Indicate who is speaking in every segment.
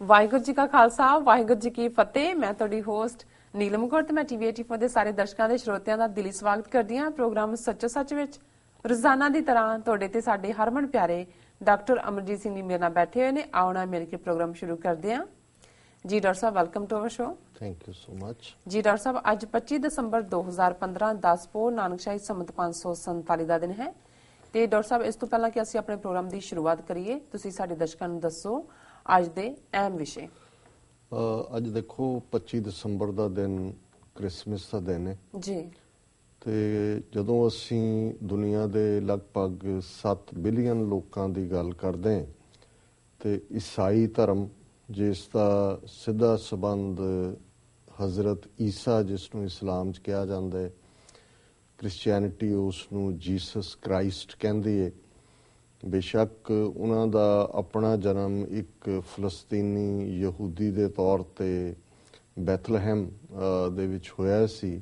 Speaker 1: ਵਾਹਿਗੁਰੂ ਜੀ ਕਾ ਖਾਲਸਾ ਵਾਹਿਗੁਰੂ ਜੀ ਕੀ ਫਤਿਹ। ਮੈਂ ਤੁਹਾਡੀ ਹੋਸਟ ਨੀਲਮ ਕੌਰ ਤੇ ਮੈਂ ਟੀਵੀ 84 ਦੇ ਸਾਰੇ ਦਰਸ਼ਕਾਂ ਦੇ ਸਰੋਤਿਆਂ ਦਾ ਦਿਲੀ ਸਵਾਗਤ ਕਰਦੀ ਹਾਂ ਪ੍ਰੋਗਰਾਮ ਸੱਚੋ ਸੱਚ ਵਿੱਚ। ਰੋਜ਼ਾਨਾ ਦੀ ਤਰ੍ਹਾਂ ਤੁਹਾਡੇ ਤੇ ਸਾਡੇ ਹਰਮਨ ਪਿਆਰੇ ਡਾਕਟਰ ਅਮਰਜੀਤ ਸਿੰਘ ਜੀ ਮੇਰੇ ਨਾਲ ਬੈਠੇ ਹੋਏ ਨੇ। ਆਉਣਾ ਮਿਲ ਕੇ ਪ੍ਰੋਗਰਾਮ ਸ਼ੁਰੂ ਕਰਦੇ ਹਾਂ। ਜੀ ਡਾਕਟਰ ਸਾਹਿਬ, welcome to our show.
Speaker 2: Thank you so much.
Speaker 1: ਜੀ ਡਾਕਟਰ ਸਾਹਿਬ, ਅੱਜ 25 ਦਸੰਬਰ 2015 10 ਪੋਹ ਨਾਨਕਸ਼ਾਹੀ ਸੰਮਤ 547 ਦਾ ਦਿਨ ਹੈ। ਤੇ ਡਾਕਟਰ ਸਾਹਿਬ, ਇਸ ਤੋਂ ਪਹਿਲਾਂ ਕਿ ਅਸੀਂ ਆਪਣੇ ਪ੍ਰੋਗਰਾਮ ਦੀ ਸ਼ੁਰੂਆਤ ਕਰੀਏ, ਤੁਸੀਂ ਸਾਡੇ ਦਰਸ਼ਕਾਂ ਨੂੰ ਦੱਸੋ ਅੱਜ ਦੇ ਅਹਿਮ ਵਿਸ਼ੇ।
Speaker 2: ਅੱਜ ਦੇਖੋ 25 ਦਸੰਬਰ ਦਾ ਦਿਨ ਕ੍ਰਿਸਮਸ ਦਾ ਦਿਨ ਹੈ
Speaker 1: ਜੀ। ਤੇ
Speaker 2: ਜਦੋਂ ਅਸੀਂ ਦੁਨੀਆ ਦੇ ਲਗਭਗ 7 ਬਿਲੀਅਨ ਲੋਕਾਂ ਦੀ ਗੱਲ ਕਰਦੇ ਹਾਂ ਤੇ ਈਸਾਈ ਧਰਮ ਜਿਸ ਦਾ ਸਿੱਧਾ ਸੰਬੰਧ ਹਜ਼ਰਤ ਈਸਾ ਜਿਸ ਨੂੰ ਇਸਲਾਮ 'ਚ ਕਿਹਾ ਜਾਂਦਾ ਹੈ, ਕ੍ਰਿਸਚੀਅਨਿਟੀ ਉਸ ਨੂੰ ਜੀਸਸ ਕ੍ਰਾਈਸਟ ਕਹਿੰਦੀ ਹੈ। ਬੇਸ਼ੱਕ ਉਹਨਾਂ ਦਾ ਆਪਣਾ ਜਨਮ ਇੱਕ ਫਲਸਤੀਨੀ ਯਹੂਦੀ ਦੇ ਤੌਰ ਤੇ ਬੈਥਲਹਿਮ ਦੇ ਵਿੱਚ ਹੋਇਆ ਸੀ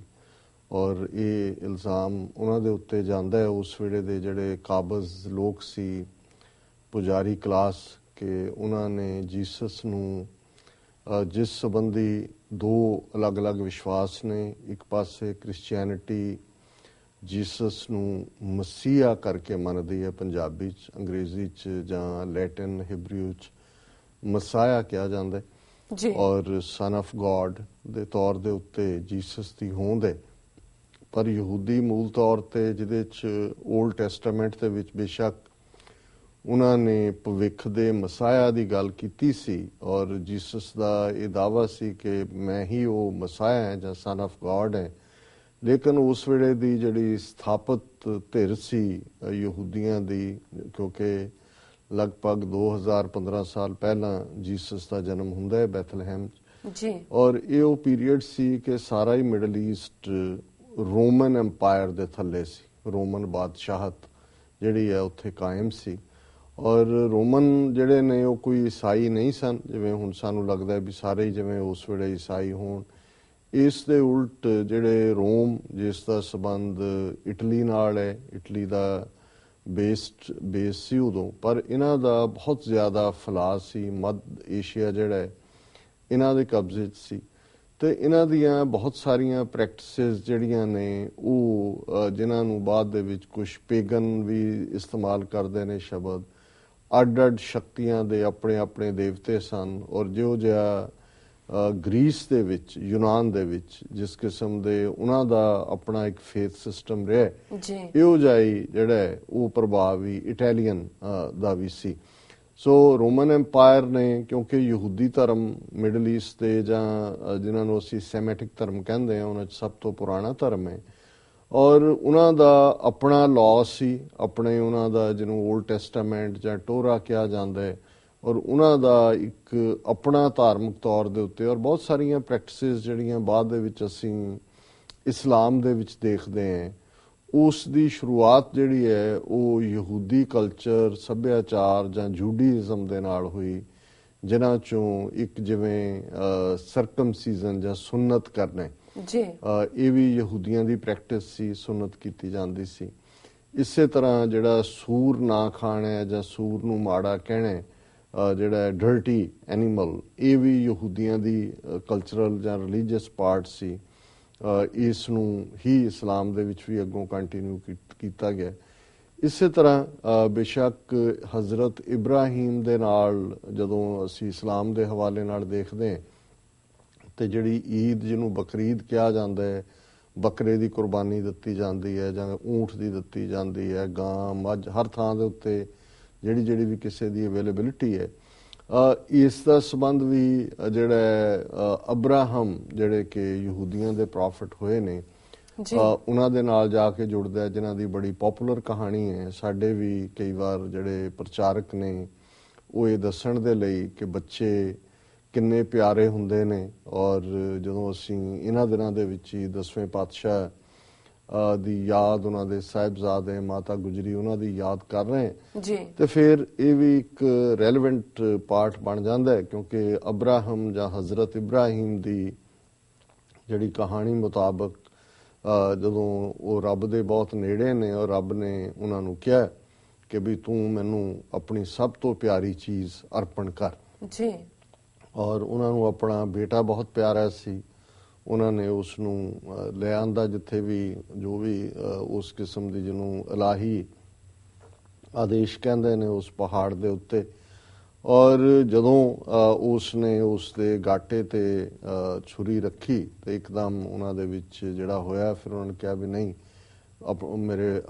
Speaker 2: ਔਰ ਇਹ ਇਲਜ਼ਾਮ ਉਹਨਾਂ ਦੇ ਉੱਤੇ ਜਾਂਦਾ ਹੈ ਉਸ ਵੇਲੇ ਦੇ ਜਿਹੜੇ ਕਾਬਜ਼ ਲੋਕ ਸੀ, ਪੁਜਾਰੀ ਕਲਾਸ, ਕਿ ਉਹਨਾਂ ਨੇ ਜੀਸਸ ਨੂੰ ਜਿਸ ਸੰਬੰਧੀ ਦੋ ਅਲੱਗ-ਅਲੱਗ ਵਿਸ਼ਵਾਸ ਨੇ। ਇੱਕ ਪਾਸੇ ਕ੍ਰਿਸਚੀਅਨਿਟੀ ਜੀਸਸ ਨੂੰ ਮਸੀਹਾ ਕਰਕੇ ਮੰਨਦੀ ਹੈ, ਪੰਜਾਬੀ 'ਚ, ਅੰਗਰੇਜ਼ੀ 'ਚ ਜਾਂ ਲੈਟਿਨ ਹਿਬਰੂ 'ਚ ਮਸਾਇਆ ਕਿਹਾ ਜਾਂਦਾ ਹੈ, ਔਰ ਸਨ ਆਫ ਗੋਡ ਦੇ ਤੌਰ ਦੇ ਉੱਤੇ ਜੀਸਸ ਦੀ ਹੋਂਦ ਹੈ। ਪਰ ਯਹੂਦੀ ਮੂਲ ਤੌਰ ਤੇ ਜਿਹਦੇ 'ਚ ਓਲਡ ਟੈਸਟਾਮੈਂਟ ਦੇ ਵਿੱਚ ਬੇਸ਼ੱਕ ਉਹਨਾਂ ਨੇ ਭਵਿੱਖ ਦੇ ਮਸਾਇਆ ਦੀ ਗੱਲ ਕੀਤੀ ਸੀ ਔਰ ਜੀਸਸ ਦਾ ਇਹ ਦਾਅਵਾ ਸੀ ਕਿ ਮੈਂ ਹੀ ਉਹ ਮਸਾਇਆ ਹੈ ਜਾਂ ਸਨ ਆਫ ਗੋਡ ਹੈ। ਲੇਕਿਨ ਉਸ ਵੇਲੇ ਦੀ ਜਿਹੜੀ ਸਥਾਪਤ ਧਿਰ ਸੀ ਯਹੂਦੀਆਂ ਦੀ, ਕਿਉਂਕਿ ਲਗਭਗ 2015 ਸਾਲ ਪਹਿਲਾਂ ਜੀਸਸ ਦਾ ਜਨਮ ਹੁੰਦਾ ਹੈ ਬੈਥਲਹਿਮ 'ਚ, ਔਰ ਇਹ ਉਹ ਪੀਰੀਅਡ ਸੀ ਕਿ ਸਾਰਾ ਹੀ ਮਿਡਲ ਈਸਟ ਰੋਮਨ ਐਮਪਾਇਰ ਦੇ ਥੱਲੇ ਸੀ। ਰੋਮਨ ਬਾਦਸ਼ਾਹਤ ਜਿਹੜੀ ਹੈ ਉੱਥੇ ਕਾਇਮ ਸੀ ਔਰ ਰੋਮਨ ਜਿਹੜੇ ਨੇ ਉਹ ਕੋਈ ਈਸਾਈ ਨਹੀਂ ਸਨ ਜਿਵੇਂ ਹੁਣ ਸਾਨੂੰ ਲੱਗਦਾ ਵੀ ਸਾਰੇ ਹੀ ਜਿਵੇਂ ਉਸ ਵੇਲੇ ਈਸਾਈ ਹੋਣ। ਇਸ ਦੇ ਉਲਟ ਜਿਹੜੇ ਰੋਮ ਜਿਸ ਦਾ ਸੰਬੰਧ ਇਟਲੀ ਨਾਲ ਹੈ, ਇਟਲੀ ਦਾ ਬੇਸ ਸੀ ਉਦੋਂ, ਪਰ ਇਹਨਾਂ ਦਾ ਬਹੁਤ ਜ਼ਿਆਦਾ ਫੈਲਾਅ ਸੀ। ਮੱਧ ਏਸ਼ੀਆ ਜਿਹੜਾ ਹੈ ਇਹਨਾਂ ਦੇ ਕਬਜ਼ੇ 'ਚ ਸੀ ਤੇ ਇਹਨਾਂ ਦੀਆਂ ਬਹੁਤ ਸਾਰੀਆਂ ਪ੍ਰੈਕਟਿਸਿਸ ਜਿਹੜੀਆਂ ਨੇ ਉਹ ਜਿਨ੍ਹਾਂ ਨੂੰ ਬਾਅਦ ਦੇ ਵਿੱਚ ਕੁਝ ਪੇਗਨ ਵੀ ਇਸਤੇਮਾਲ ਕਰਦੇ ਨੇ ਸ਼ਬਦ, ਅੱਡ-ਅੱਡ ਸ਼ਕਤੀਆਂ ਦੇ ਆਪਣੇ ਆਪਣੇ ਦੇਵਤੇ ਸਨ ਔਰ ਜਿਹੋ ਜਿਹਾ ਗ੍ਰੀਸ ਦੇ ਵਿੱਚ, ਯੂਨਾਨ ਦੇ ਵਿੱਚ ਜਿਸ ਕਿਸਮ ਦੇ ਉਹਨਾਂ ਦਾ ਆਪਣਾ ਇੱਕ ਫੇਥ ਸਿਸਟਮ ਰਿਹਾ, ਇਹੋ ਜਿਹਾ ਹੀ ਜਿਹੜਾ ਹੈ ਉਹ ਪ੍ਰਭਾਵ ਵੀ ਇਟਾਲੀਅਨ ਦਾ ਵੀ ਸੀ। ਸੋ ਰੋਮਨ ਐਮਪਾਇਰ ਨੇ, ਕਿਉਂਕਿ ਯਹੂਦੀ ਧਰਮ ਮਿਡਲ ਈਸਟ ਦੇ ਜਾਂ ਜਿਨ੍ਹਾਂ ਨੂੰ ਅਸੀਂ ਸੈਮੈਟਿਕ ਧਰਮ ਕਹਿੰਦੇ ਹਾਂ ਉਹਨਾਂ 'ਚ ਸਭ ਤੋਂ ਪੁਰਾਣਾ ਧਰਮ ਹੈ ਔਰ ਉਹਨਾਂ ਦਾ ਆਪਣਾ ਲਾਅ ਸੀ, ਆਪਣੇ ਉਹਨਾਂ ਦਾ ਜਿਹਨੂੰ ਓਲਡ ਟੈਸਟਾਮੈਂਟ ਜਾਂ ਟੋਰਾ ਕਿਹਾ ਜਾਂਦਾ ਹੈ, ਔਰ ਉਹਨਾਂ ਦਾ ਇੱਕ ਆਪਣਾ ਧਾਰਮਿਕ ਤੌਰ ਦੇ ਉੱਤੇ ਔਰ ਬਹੁਤ ਸਾਰੀਆਂ ਪ੍ਰੈਕਟਿਸਿਸ ਜਿਹੜੀਆਂ ਬਾਅਦ ਦੇ ਵਿੱਚ ਅਸੀਂ ਇਸਲਾਮ ਦੇ ਵਿੱਚ ਦੇਖਦੇ ਹਾਂ। ਉਸ ਦੀ ਸ਼ੁਰੂਆਤ ਜਿਹੜੀ ਹੈ ਉਹ ਯਹੂਦੀ ਕਲਚਰ, ਸੱਭਿਆਚਾਰ ਜਾਂ ਜੂਡਾਇਜ਼ਮ ਦੇ ਨਾਲ ਹੋਈ, ਜਿਨ੍ਹਾਂ 'ਚੋਂ ਇੱਕ ਜਿਵੇਂ ਸਰਕਮਸੀਜ਼ਨ ਜਾਂ ਸੁੰਨਤ ਕਰਨਾ, ਇਹ ਵੀ ਯਹੂਦੀਆਂ ਦੀ ਪ੍ਰੈਕਟਿਸ ਸੀ, ਸੁੰਨਤ ਕੀਤੀ ਜਾਂਦੀ ਸੀ। ਇਸੇ ਤਰ੍ਹਾਂ ਜਿਹੜਾ ਸੂਰ ਨਾ ਖਾਣਾ ਜਾਂ ਸੂਰ ਨੂੰ ਮਾੜਾ ਕਹਿਣਾ, ਜਿਹੜਾ ਡਰਟੀ ਐਨੀਮਲ, ਇਹ ਵੀ ਯਹੂਦੀਆਂ ਦੀ ਕਲਚਰਲ ਜਾਂ ਰਿਲੀਜੀਅਸ ਪਾਰਟ ਸੀ। ਇਸ ਨੂੰ ਹੀ ਇਸਲਾਮ ਦੇ ਵਿੱਚ ਵੀ ਅੱਗੋਂ ਕੰਟੀਨਿਊ ਕੀਤਾ ਗਿਆ। ਇਸੇ ਤਰ੍ਹਾਂ ਬੇਸ਼ੱਕ ਹਜ਼ਰਤ ਇਬਰਾਹੀਮ ਦੇ ਨਾਲ ਜਦੋਂ ਅਸੀਂ ਇਸਲਾਮ ਦੇ ਹਵਾਲੇ ਨਾਲ ਦੇਖਦੇ ਹਾਂ ਤੇ ਜਿਹੜੀ ਈਦ ਜਿਹਨੂੰ ਬਕਰੀਦ ਕਿਹਾ ਜਾਂਦਾ ਹੈ, ਬੱਕਰੇ ਦੀ ਕੁਰਬਾਨੀ ਦਿੱਤੀ ਜਾਂਦੀ ਹੈ ਜਾਂ ਊਂਠ ਦੀ ਦਿੱਤੀ ਜਾਂਦੀ ਹੈ, ਗਾਂ, ਮੱਝ, ਹਰ ਥਾਂ ਦੇ ਉੱਤੇ ਜਿਹੜੀ ਵੀ ਕਿਸੇ ਦੀ ਅਵੇਲੇਬਿਲਿਟੀ ਹੈ। ਇਸ ਦਾ ਸੰਬੰਧ ਵੀ ਜਿਹੜਾ ਅਬਰਾਹਮ ਜਿਹੜੇ ਕਿ ਯਹੂਦੀਆਂ ਦੇ ਪ੍ਰੋਫਿਟ ਹੋਏ ਨੇ ਉਹਨਾਂ ਦੇ ਨਾਲ ਜਾ ਕੇ ਜੁੜਦਾ ਹੈ, ਜਿਨ੍ਹਾਂ ਦੀ ਬੜੀ ਪੋਪੂਲਰ ਕਹਾਣੀ ਹੈ। ਸਾਡੇ ਵੀ ਕਈ ਵਾਰ ਜਿਹੜੇ ਪ੍ਰਚਾਰਕ ਨੇ ਉਹ ਇਹ ਦੱਸਣ ਦੇ ਲਈ ਕਿ ਬੱਚੇ ਕਿੰਨੇ ਪਿਆਰੇ ਹੁੰਦੇ ਨੇ ਔਰ ਜਦੋਂ ਅਸੀਂ ਇਹਨਾਂ ਦਿਨਾਂ ਦੇ ਵਿੱਚ ਹੀ 10ਵੇਂ ਪਾਤਸ਼ਾਹ ਦੀ ਯਾਦ, ਉਹਨਾਂ ਦੇ ਸਾਹਿਬਜ਼ਾਦੇ ਮਾਤਾ ਗੁਜਰੀ, ਉਹਨਾਂ ਦੀ ਯਾਦ ਕਰ ਰਹੇ ਤੇ ਫਿਰ ਇਹ ਵੀ ਇੱਕ ਰੈਲੇਵੈਂਟ ਪਾਰਟ ਬਣ ਜਾਂਦਾ ਹੈ, ਕਿਉਂਕਿ ਅਬਰਾਹਮ ਜਾਂ ਹਜ਼ਰਤ ਇਬਰਾਹੀਮ ਦੀ ਜਿਹੜੀ ਕਹਾਣੀ ਮੁਤਾਬਕ ਜਦੋਂ ਉਹ ਰੱਬ ਦੇ ਬਹੁਤ ਨੇੜੇ ਨੇ ਔਰ ਰੱਬ ਨੇ ਉਹਨਾਂ ਨੂੰ ਕਿਹਾ ਕਿ ਵੀ ਤੂੰ ਮੈਨੂੰ ਆਪਣੀ ਸਭ ਤੋਂ ਪਿਆਰੀ ਚੀਜ਼ ਅਰਪਣ ਕਰ, ਔਰ ਉਹਨਾਂ ਨੂੰ ਆਪਣਾ ਬੇਟਾ ਬਹੁਤ ਪਿਆਰਾ ਸੀ। ਉਹਨਾਂ ਨੇ ਉਸ ਨੂੰ ਲੈ ਆਂਦਾ ਜਿੱਥੇ ਵੀ ਜੋ ਵੀ ਉਸ ਕਿਸਮ ਦੀ ਜਿਹਨੂੰ ਇਲਾਹੀ ਆਦੇਸ਼ ਕਹਿੰਦੇ ਨੇ ਉਸ ਪਹਾੜ ਦੇ ਉੱਤੇ। ਔਰ ਜਦੋਂ ਉਸ ਨੇ ਉਸ ਦੇ ਗਾਟੇ ਤੇ ਛੁਰੀ ਰੱਖੀ ਤੇ ਇੱਕਦਮ ਉਹਨਾਂ ਦੇ ਵਿੱਚ ਜਿਹੜਾ ਹੋਇਆ, ਫਿਰ ਉਹਨਾਂ ਨੇ ਕਿਹਾ ਵੀ ਨਹੀਂ, ਮੇਰੇ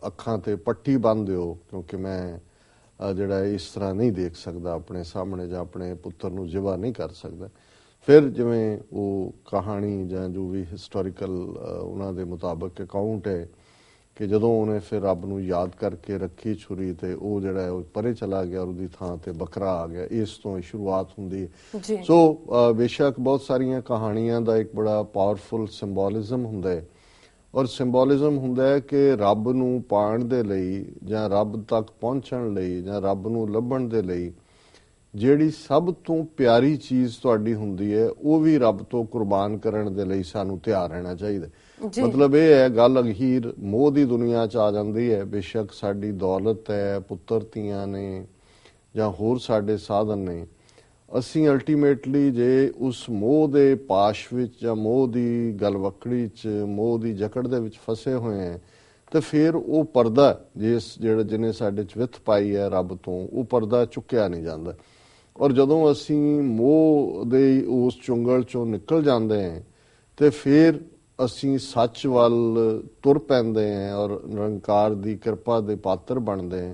Speaker 2: ਅੱਖਾਂ ਤੇ ਪੱਟੀ ਬੰਨ੍ਹ ਦਿਓ, ਕਿਉਂਕਿ ਮੈਂ ਜਿਹੜਾ ਇਸ ਤਰ੍ਹਾਂ ਨਹੀਂ ਦੇਖ ਸਕਦਾ ਆਪਣੇ ਸਾਹਮਣੇ, ਜਾਂ ਆਪਣੇ ਪੁੱਤਰ ਨੂੰ ਜ਼ਿਬਾ ਨਹੀਂ ਕਰ ਸਕਦਾ। ਫਿਰ ਜਿਵੇਂ ਉਹ ਕਹਾਣੀ ਜਾਂ ਜੋ ਵੀ ਹਿਸਟੋਰੀਕਲ ਉਹਨਾਂ ਦੇ ਮੁਤਾਬਕ ਅਕਾਊਂਟ ਹੈ ਕਿ ਜਦੋਂ ਉਹਨੇ ਫਿਰ ਰੱਬ ਨੂੰ ਯਾਦ ਕਰਕੇ ਰੱਖੀ ਛੁਰੀ, ਤੇ ਉਹ ਜਿਹੜਾ ਹੈ ਉਹ ਪਰੇ ਚਲਾ ਗਿਆ ਔਰ ਉਹਦੀ ਥਾਂ ਤੇ ਬੱਕਰਾ ਆ ਗਿਆ। ਇਸ ਤੋਂ ਸ਼ੁਰੂਆਤ ਹੁੰਦੀ ਹੈ। ਸੋ ਬੇਸ਼ੱਕ ਬਹੁਤ ਸਾਰੀਆਂ ਕਹਾਣੀਆਂ ਦਾ ਇੱਕ ਬੜਾ ਪਾਵਰਫੁਲ ਸਿੰਬੋਲਿਜ਼ਮ ਹੁੰਦਾ ਹੈ, ਔਰ ਸਿੰਬੋਲਿਜ਼ਮ ਹੁੰਦਾ ਹੈ ਕਿ ਰੱਬ ਨੂੰ ਪਾਉਣ ਦੇ ਲਈ ਜਾਂ ਰੱਬ ਤੱਕ ਪਹੁੰਚਣ ਲਈ ਜਾਂ ਰੱਬ ਨੂੰ ਲੱਭਣ ਦੇ ਲਈ ਜਿਹੜੀ ਸਭ ਤੋਂ ਪਿਆਰੀ ਚੀਜ਼ ਤੁਹਾਡੀ ਹੁੰਦੀ ਹੈ, ਉਹ ਵੀ ਰੱਬ ਤੋਂ ਕੁਰਬਾਨ ਕਰਨ ਦੇ ਲਈ ਸਾਨੂੰ ਤਿਆਰ ਰਹਿਣਾ ਚਾਹੀਦਾ। ਮਤਲਬ ਇਹ ਹੈ, ਗੱਲ ਅਖੀਰ ਮੋਹ ਦੀ ਦੁਨੀਆ 'ਚ ਆ ਜਾਂਦੀ ਹੈ। ਬੇਸ਼ੱਕ ਸਾਡੀ ਦੌਲਤ ਹੈ, ਪੁੱਤਰ ਧੀਆਂ ਨੇ, ਜਾਂ ਹੋਰ ਸਾਡੇ ਸਾਧਨ ਨੇ, ਅਸੀਂ ਅਲਟੀਮੇਟਲੀ ਜੇ ਉਸ ਮੋਹ ਦੇ ਪਾਸ਼ ਵਿੱਚ ਜਾਂ ਮੋਹ ਦੀ ਗਲਵਕੜੀ 'ਚ, ਮੋਹ ਦੀ ਜਕੜ ਦੇ ਵਿੱਚ ਫਸੇ ਹੋਏ ਹੈ, ਤੇ ਫਿਰ ਉਹ ਪਰਦਾ ਜਿਹਨੇ ਸਾਡੇ 'ਚ ਵਿੱਥ ਪਾਈ ਹੈ ਰੱਬ ਤੋਂ, ਉਹ ਪਰਦਾ ਚੁੱਕਿਆ ਨਹੀਂ ਜਾਂਦਾ। ਔਰ ਜਦੋਂ ਅਸੀਂ ਮੋਹ ਦੇ ਉਸ ਚੁੰਗਲ 'ਚੋਂ ਨਿਕਲ ਜਾਂਦੇ ਹਾਂ ਤੇ ਫਿਰ ਅਸੀਂ ਸੱਚ ਵੱਲ ਤੁਰ ਪੈਂਦੇ ਹਾਂ ਔਰ ਨਿਰੰਕਾਰ ਦੀ ਕਿਰਪਾ ਦੇ ਪਾਤਰ ਬਣਦੇ ਹਾਂ,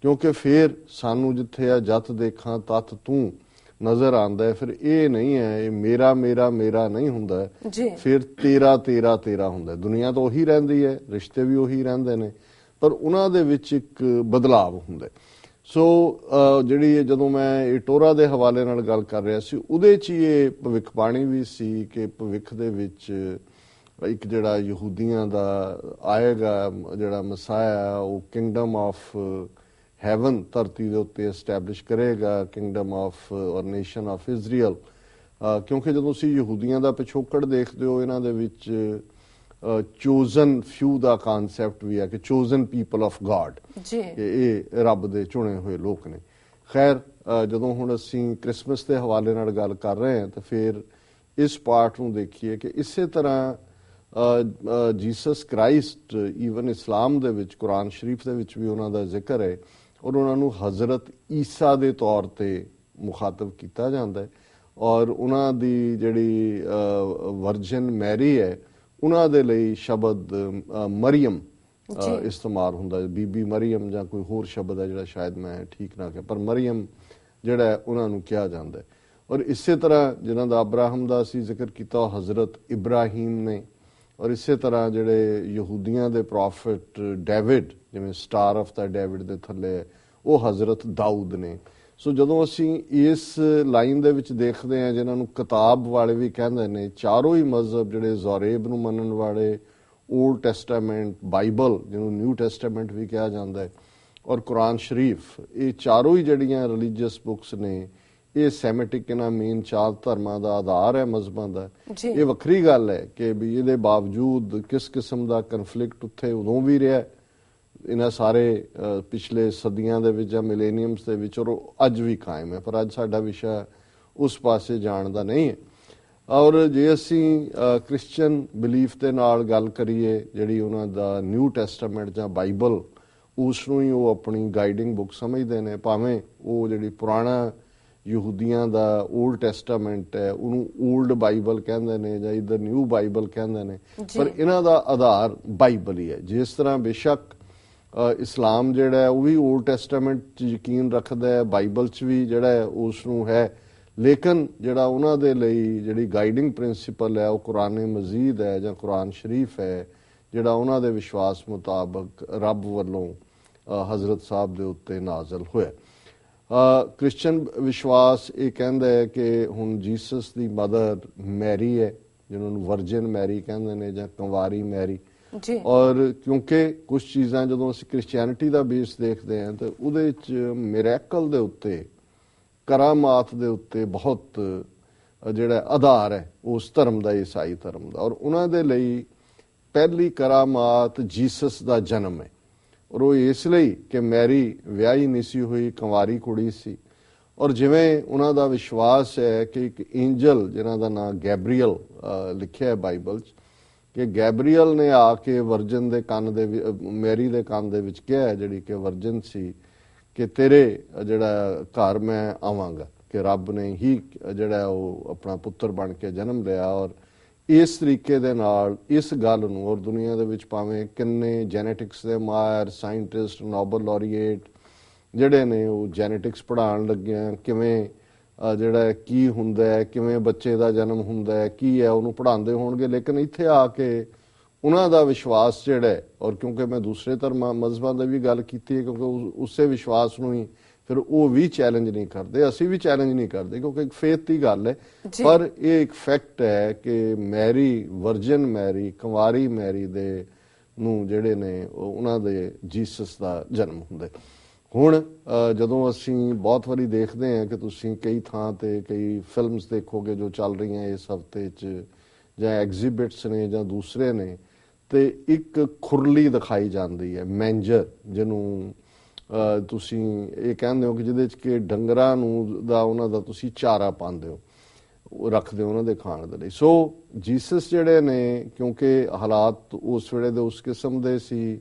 Speaker 2: ਕਿਉਂਕਿ ਫਿਰ ਸਾਨੂੰ ਜਿੱਥੇ ਆ ਜਤ ਦੇਖਾਂ ਤਤ ਤੂੰ ਨਜ਼ਰ ਆਉਂਦਾ ਹੈ। ਫਿਰ ਇਹ ਨਹੀਂ ਹੈ, ਇਹ ਮੇਰਾ ਮੇਰਾ ਮੇਰਾ ਨਹੀਂ ਹੁੰਦਾ, ਫਿਰ ਤੇਰਾ ਤੇਰਾ ਤੇਰਾ ਹੁੰਦਾ। ਦੁਨੀਆ ਤਾਂ ਉਹੀ ਰਹਿੰਦੀ ਹੈ, ਰਿਸ਼ਤੇ ਵੀ ਉਹੀ ਰਹਿੰਦੇ ਨੇ, ਪਰ ਉਹਨਾਂ ਦੇ ਵਿੱਚ ਇੱਕ ਬਦਲਾਵ ਹੁੰਦਾ। ਸੋ ਜਿਹੜੀ ਜਦੋਂ ਮੈਂ ਇਹ ਟੋਰਾ ਦੇ ਹਵਾਲੇ ਨਾਲ ਗੱਲ ਕਰ ਰਿਹਾ ਸੀ, ਉਹਦੇ 'ਚ ਇਹ ਭਵਿੱਖਬਾਣੀ ਵੀ ਸੀ ਕਿ ਭਵਿੱਖ ਦੇ ਵਿੱਚ ਇੱਕ ਜਿਹੜਾ ਯਹੂਦੀਆਂ ਦਾ ਆਏਗਾ, ਜਿਹੜਾ ਮਸਾਇਆ, ਉਹ ਕਿੰਗਡਮ ਆਫ ਹੈਵਨ ਧਰਤੀ ਦੇ ਉੱਤੇ ਐਸਟੈਬਲਿਸ਼ ਕਰੇਗਾ, ਕਿੰਗਡਮ ਆਫ ਔਰ ਨੇਸ਼ਨ ਆਫ ਇਜ਼ਰਾਈਲ। ਕਿਉਂਕਿ ਜਦੋਂ ਅਸੀਂ ਯਹੂਦੀਆਂ ਦਾ ਪਿਛੋਕੜ ਦੇਖਦੇ ਹੋ, ਇਹਨਾਂ ਦੇ ਵਿੱਚ ਚੋਜ਼ਨ ਫਿਊ ਦਾ ਕਾਨਸੈਪਟ ਵੀ ਹੈ ਕਿ ਚੋਜ਼ਨ ਪੀਪਲ ਆਫ ਗਾਡ, ਕਿ ਇਹ ਰੱਬ ਦੇ ਚੁਣੇ ਹੋਏ ਲੋਕ ਨੇ। ਖੈਰ, ਜਦੋਂ ਹੁਣ ਅਸੀਂ ਕ੍ਰਿਸਮਸ ਦੇ ਹਵਾਲੇ ਨਾਲ ਗੱਲ ਕਰ ਰਹੇ ਹਾਂ ਤਾਂ ਫਿਰ ਇਸ ਪਾਰਟ ਨੂੰ ਦੇਖੀਏ ਕਿ ਇਸੇ ਤਰ੍ਹਾਂ ਜੀਸਸ ਕ੍ਰਾਈਸਟ, ਈਵਨ ਇਸਲਾਮ ਦੇ ਵਿੱਚ, ਕੁਰਾਨ ਸ਼ਰੀਫ ਦੇ ਵਿੱਚ ਵੀ ਉਹਨਾਂ ਦਾ ਜ਼ਿਕਰ ਹੈ, ਔਰ ਉਹਨਾਂ ਨੂੰ ਹਜ਼ਰਤ ਈਸਾ ਦੇ ਤੌਰ ਤੇ ਮੁਖਾਤਬ ਕੀਤਾ ਜਾਂਦਾ ਹੈ। ਔਰ ਉਹਨਾਂ ਦੀ ਜਿਹੜੀ ਵਰਜਨ ਮੈਰੀ ਹੈ, ਉਹਨਾਂ ਦੇ ਲਈ ਸ਼ਬਦ ਮਰੀਮ ਇਸਤੇਮਾਲ ਹੁੰਦਾ ਹੈ, ਬੀਬੀ ਮਰੀਮ, ਜਾਂ ਕੋਈ ਹੋਰ ਸ਼ਬਦ ਹੈ ਜਿਹੜਾ ਸ਼ਾਇਦ ਮੈਂ ਠੀਕ ਨਾ ਕਿਹਾ, ਪਰ ਮਰੀਮ ਜਿਹੜਾ ਉਹਨਾਂ ਨੂੰ ਕਿਹਾ ਜਾਂਦਾ ਹੈ। ਔਰ ਇਸੇ ਤਰ੍ਹਾਂ ਜਿਨ੍ਹਾਂ ਦਾ ਅਬਰਾਹਮ ਦਾ ਅਸੀਂ ਜ਼ਿਕਰ ਕੀਤਾ, ਉਹ ਹਜ਼ਰਤ ਇਬਰਾਹੀਮ ਨੇ। ਔਰ ਇਸੇ ਤਰ੍ਹਾਂ ਜਿਹੜੇ ਯਹੂਦੀਆਂ ਦੇ ਪ੍ਰੋਫਿਟ ਡੇਵਿਡ, ਜਿਵੇਂ ਸਟਾਰ ਆਫ ਦਾ ਡੇਵਿਡ ਦੇ ਥੱਲੇ, ਉਹ ਹਜ਼ਰਤ ਦਾਊਦ ਨੇ। ਸੋ ਜਦੋਂ ਅਸੀਂ ਇਸ ਲਾਈਨ ਦੇ ਵਿੱਚ ਦੇਖਦੇ ਹਾਂ, ਜਿਨ੍ਹਾਂ ਨੂੰ ਕਿਤਾਬ ਵਾਲੇ ਵੀ ਕਹਿੰਦੇ ਨੇ, ਚਾਰੋਂ ਹੀ ਮਜ਼ਹਬ ਜਿਹੜੇ ਜ਼ੋਰੇਬ ਨੂੰ ਮੰਨਣ ਵਾਲੇ, ਓਲਡ ਟੈਸਟਾਮੈਂਟ, ਬਾਈਬਲ ਜਿਹਨੂੰ ਨਿਊ ਟੈਸਟਾਮੈਂਟ ਵੀ ਕਿਹਾ ਜਾਂਦਾ ਹੈ, ਔਰ ਕੁਰਾਨ ਸ਼ਰੀਫ, ਇਹ ਚਾਰੋਂ ਹੀ ਜਿਹੜੀਆਂ ਰਿਲੀਜੀਅਸ ਬੁੱਕਸ ਨੇ, ਇਹ ਸੈਮਿਟਿਕ ਇਹਨਾਂ ਮੇਨ ਚਾਰ ਧਰਮਾਂ ਦਾ ਆਧਾਰ ਹੈ, ਮਜ਼ਹਬਾਂ ਦਾ। ਇਹ ਵੱਖਰੀ ਗੱਲ ਹੈ ਕਿ ਵੀ ਇਹਦੇ ਬਾਵਜੂਦ ਕਿਸ ਕਿਸਮ ਦਾ ਕਨਫਲਿਕਟ ਉੱਥੇ ਉਦੋਂ ਵੀ ਰਿਹਾ ਇਹਨਾਂ ਸਾਰੇ ਪਿਛਲੇ ਸਦੀਆਂ ਦੇ ਵਿੱਚ ਜਾਂ ਮਿਲੇਨੀਅਮਸ ਦੇ ਵਿੱਚ, ਔਰ ਉਹ ਅੱਜ ਵੀ ਕਾਇਮ ਹੈ। ਪਰ ਅੱਜ ਸਾਡਾ ਵਿਸ਼ਾ ਉਸ ਪਾਸੇ ਜਾਣ ਦਾ ਨਹੀਂ ਹੈ। ਔਰ ਜੇ ਅਸੀਂ ਕ੍ਰਿਸਚਨ ਬਿਲੀਫ ਦੇ ਨਾਲ ਗੱਲ ਕਰੀਏ, ਜਿਹੜੀ ਉਹਨਾਂ ਦਾ ਨਿਊ ਟੈਸਟਾਮੈਂਟ ਜਾਂ ਬਾਈਬਲ, ਉਸ ਨੂੰ ਹੀ ਉਹ ਆਪਣੀ ਗਾਈਡਿੰਗ ਬੁੱਕ ਸਮਝਦੇ ਨੇ। ਭਾਵੇਂ ਉਹ ਜਿਹੜੀ ਪੁਰਾਣਾ ਯਹੂਦੀਆਂ ਦਾ ਓਲਡ ਟੈਸਟਾਮੈਂਟ ਹੈ, ਉਹਨੂੰ ਓਲਡ ਬਾਈਬਲ ਕਹਿੰਦੇ ਨੇ ਜਾਂ ਇੱਧਰ ਨਿਊ ਬਾਈਬਲ ਕਹਿੰਦੇ ਨੇ, ਪਰ ਇਹਨਾਂ ਦਾ ਆਧਾਰ ਬਾਈਬਲ ਹੀ ਹੈ। ਜਿਸ ਤਰ੍ਹਾਂ ਬੇਸ਼ੱਕ ਇਸਲਾਮ ਜਿਹੜਾ ਹੈ ਉਹ ਵੀ ਓਲਡ ਟੈਸਟਾਮੈਂਟ 'ਚ ਯਕੀਨ ਰੱਖਦਾ ਹੈ, ਬਾਈਬਲ 'ਚ ਵੀ ਜਿਹੜਾ ਹੈ ਉਸ ਨੂੰ ਹੈ, ਲੇਕਿਨ ਜਿਹੜਾ ਉਹਨਾਂ ਦੇ ਲਈ ਜਿਹੜੀ ਗਾਈਡਿੰਗ ਪ੍ਰਿੰਸੀਪਲ ਹੈ ਉਹ ਕੁਰਾਨ ਮਜੀਦ ਹੈ ਜਾਂ ਕੁਰਾਨ ਸ਼ਰੀਫ ਹੈ, ਜਿਹੜਾ ਉਹਨਾਂ ਦੇ ਵਿਸ਼ਵਾਸ ਮੁਤਾਬਕ ਰੱਬ ਵੱਲੋਂ ਹਜ਼ਰਤ ਸਾਹਿਬ ਦੇ ਉੱਤੇ ਨਾਜ਼ਲ ਹੋਇਆ। ਕ੍ਰਿਸਚਨ ਵਿਸ਼ਵਾਸ ਇਹ ਕਹਿੰਦਾ ਹੈ ਕਿ ਹੁਣ ਜੀਸਸ ਦੀ ਮਦਰ ਮੈਰੀ ਹੈ, ਜਿਹਨਾਂ ਨੂੰ ਵਰਜਨ ਮੈਰੀ ਕਹਿੰਦੇ ਨੇ ਜਾਂ ਕੰਵਾਰੀ ਮੈਰੀ। ਔਰ ਕਿਉਂਕਿ ਕੁਝ ਚੀਜ਼ਾਂ ਜਦੋਂ ਅਸੀਂ ਕ੍ਰਿਸਚੀਅਨਿਟੀ ਦਾ ਬੇਸ ਦੇਖਦੇ ਹਾਂ ਤਾਂ ਉਹਦੇ 'ਚ ਮਿਰੈਕਲ ਦੇ ਉੱਤੇ, ਕਰਾਮਾਤ ਦੇ ਉੱਤੇ ਬਹੁਤ ਜਿਹੜਾ ਆਧਾਰ ਹੈ ਉਸ ਧਰਮ ਦਾ, ਈਸਾਈ ਧਰਮ ਦਾ। ਔਰ ਉਹਨਾਂ ਦੇ ਲਈ ਪਹਿਲੀ ਕਰਾਮਾਤ ਜੀਸਸ ਦਾ ਜਨਮ ਹੈ, ਔਰ ਉਹ ਇਸ ਲਈ ਕਿ ਮੈਰੀ ਵਿਆਹੀ ਨਹੀਂ ਸੀ ਹੋਈ, ਕੰਵਾਰੀ ਕੁੜੀ ਸੀ, ਔਰ ਜਿਵੇਂ ਉਹਨਾਂ ਦਾ ਵਿਸ਼ਵਾਸ ਹੈ ਕਿ ਇੱਕ ਐਂਜਲ ਜਿਨ੍ਹਾਂ ਦਾ ਨਾਮ ਗੈਬਰੀਅਲ ਲਿਖਿਆ ਹੈ ਬਾਈਬਲ 'ਚ, ਕਿ ਗੈਬਰੀਅਲ ਨੇ ਆ ਕੇ ਵਰਜਨ ਦੇ ਕੰਨ ਦੇ ਮੈਰੀ ਦੇ ਕੰਨ ਦੇ ਵਿੱਚ ਕਿਹਾ, ਜਿਹੜੀ ਕਿ ਵਰਜਨ ਸੀ, ਕਿ ਤੇਰੇ ਜਿਹੜਾ ਘਰ ਮੈਂ ਆਵਾਂਗਾ, ਕਿ ਰੱਬ ਨੇ ਹੀ ਜਿਹੜਾ ਉਹ ਆਪਣਾ ਪੁੱਤਰ ਬਣ ਕੇ ਜਨਮ ਲਿਆ। ਔਰ ਇਸ ਤਰੀਕੇ ਦੇ ਨਾਲ ਇਸ ਗੱਲ ਨੂੰ, ਔਰ ਦੁਨੀਆ ਦੇ ਵਿੱਚ ਭਾਵੇਂ ਕਿੰਨੇ ਜੈਨੇਟਿਕਸ ਦੇ ਮਾਹਿਰ, ਸਾਇੰਟਿਸਟ, ਨੋਬਲ ਲੌਰੀਏਟ ਜਿਹੜੇ ਨੇ ਉਹ ਜੈਨੇਟਿਕਸ ਪੜ੍ਹਾਉਣ ਲੱਗੇ ਆ, ਕਿਵੇਂ ਜਿਹੜਾ ਕੀ ਹੁੰਦਾ ਹੈ, ਕਿਵੇਂ ਬੱਚੇ ਦਾ ਜਨਮ ਹੁੰਦਾ ਹੈ, ਕੀ ਹੈ, ਉਹਨੂੰ ਪੜ੍ਹਾਉਂਦੇ ਹੋਣਗੇ। ਲੇਕਿਨ ਇੱਥੇ ਆ ਕੇ ਉਹਨਾਂ ਦਾ ਵਿਸ਼ਵਾਸ ਜਿਹੜਾ ਹੈ, ਔਰ ਕਿਉਂਕਿ ਮੈਂ ਦੂਸਰੇ ਧਰਮਾਂ ਮਜ਼ਹਬਾਂ ਦੀ ਵੀ ਗੱਲ ਕੀਤੀ ਹੈ, ਕਿਉਂਕਿ ਉਸੇ ਵਿਸ਼ਵਾਸ ਨੂੰ ਹੀ ਫਿਰ ਉਹ ਵੀ ਚੈਲੰਜ ਨਹੀਂ ਕਰਦੇ, ਅਸੀਂ ਵੀ ਚੈਲੰਜ ਨਹੀਂ ਕਰਦੇ, ਕਿਉਂਕਿ ਇੱਕ ਫੇਥ ਦੀ ਗੱਲ ਹੈ। ਪਰ ਇਹ ਇੱਕ ਫੈਕਟ ਹੈ ਕਿ ਮੈਰੀ, ਵਰਜਨ ਮੈਰੀ, ਕੁੰਵਾਰੀ ਮੈਰੀ ਦੇ ਨੂੰ ਜਿਹੜੇ ਨੇ ਉਹਨਾਂ ਦੇ ਜੀਸਸ ਦਾ ਜਨਮ ਹੁੰਦਾ। ਹੁਣ ਜਦੋਂ ਅਸੀਂ ਬਹੁਤ ਵਾਰੀ ਦੇਖਦੇ ਹਾਂ ਕਿ ਤੁਸੀਂ ਕਈ ਥਾਂ ਤੇ ਕਈ ਫਿਲਮਸ ਦੇਖੋਗੇ ਜੋ ਚੱਲ ਰਹੀਆਂ ਇਸ ਹਫਤੇ 'ਚ, ਜਾਂ ਐਗਜ਼ੀਬਿਟਸ ਨੇ ਜਾਂ ਦੂਸਰੇ ਨੇ, ਤੇ ਇੱਕ ਖੁਰਲੀ ਦਿਖਾਈ ਜਾਂਦੀ ਹੈ, ਮੈਂਜਰ, ਜਿਹਨੂੰ ਤੁਸੀਂ ਇਹ ਕਹਿੰਦੇ ਹੋ ਕਿ ਜਿਹਦੇ 'ਚ ਕਿ ਡੰਗਰਾਂ ਨੂੰ ਦਾ ਉਹਨਾਂ ਦਾ ਤੁਸੀਂ ਚਾਰਾ ਪਾਉਂਦੇ ਹੋ, ਉਹ ਰੱਖਦੇ ਹੋ ਉਹਨਾਂ ਦੇ ਖਾਣ ਦੇ ਲਈ। ਸੋ ਜੀਸਸ ਜਿਹੜੇ ਨੇ, ਕਿਉਂਕਿ ਹਾਲਾਤ ਉਸ ਵੇਲੇ ਦੇ ਉਸ ਕਿਸਮ ਦੇ ਸੀ,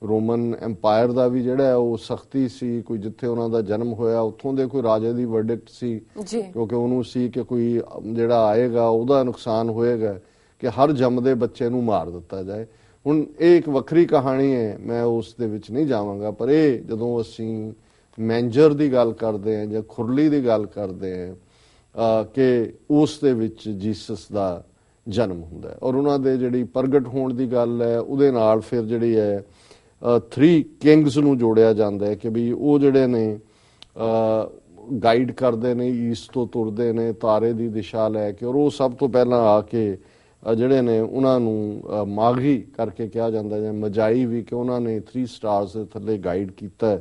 Speaker 2: ਰੋਮਨ ਐਮਪਾਇਰ ਦਾ ਵੀ ਜਿਹੜਾ ਉਹ ਸਖਤੀ ਸੀ, ਕੋਈ ਜਿੱਥੇ ਉਹਨਾਂ ਦਾ ਜਨਮ ਹੋਇਆ ਉੱਥੋਂ ਦੇ ਕੋਈ ਰਾਜੇ ਦੀ ਵਰਡਿਕਟ ਸੀ, ਕਿਉਂਕਿ ਉਹਨੂੰ ਸੀ ਕਿ ਕੋਈ ਜਿਹੜਾ ਆਏਗਾ ਉਹਦਾ ਨੁਕਸਾਨ ਹੋਏਗਾ, ਕਿ ਹਰ ਜੰਮਦੇ ਬੱਚੇ ਨੂੰ ਮਾਰ ਦਿੱਤਾ ਜਾਏ। ਹੁਣ ਇਹ ਇੱਕ ਵੱਖਰੀ ਕਹਾਣੀ ਹੈ, ਮੈਂ ਉਸ ਦੇ ਵਿੱਚ ਨਹੀਂ ਜਾਵਾਂਗਾ। ਪਰ ਇਹ ਜਦੋਂ ਅਸੀਂ ਮੈਂਜਰ ਦੀ ਗੱਲ ਕਰਦੇ ਹਾਂ ਜਾਂ ਖੁਰਲੀ ਦੀ ਗੱਲ ਕਰਦੇ ਹਾਂ, ਕਿ ਉਸ ਦੇ ਵਿੱਚ ਜੀਸਸ ਦਾ ਜਨਮ ਹੁੰਦਾ ਹੈ। ਔਰ ਉਹਨਾਂ ਦੇ ਜਿਹੜੀ ਪ੍ਰਗਟ ਹੋਣ ਦੀ ਗੱਲ ਹੈ, ਉਹਦੇ ਨਾਲ ਫਿਰ ਜਿਹੜੀ ਹੈ 3 ਕਿੰਗਸ ਨੂੰ ਜੋੜਿਆ ਜਾਂਦਾ ਹੈ, ਕਿ ਵੀ ਉਹ ਜਿਹੜੇ ਨੇ ਗਾਈਡ ਕਰਦੇ ਨੇ, ਈਸਟ ਤੋਂ ਤੁਰਦੇ ਨੇ ਤਾਰੇ ਦੀ ਦਿਸ਼ਾ ਲੈ ਕੇ, ਔਰ ਉਹ ਸਭ ਤੋਂ ਪਹਿਲਾਂ ਆ ਕੇ ਜਿਹੜੇ ਨੇ ਉਹਨਾਂ ਨੂੰ ਮਾਗੀ ਕਰਕੇ ਕਿਹਾ ਜਾਂਦਾ, ਜਾਂ ਮਜਾਈ ਵੀ, ਕਿ ਉਹਨਾਂ ਨੇ 3 ਸਟਾਰਸ ਦੇ ਥੱਲੇ ਗਾਈਡ ਕੀਤਾ,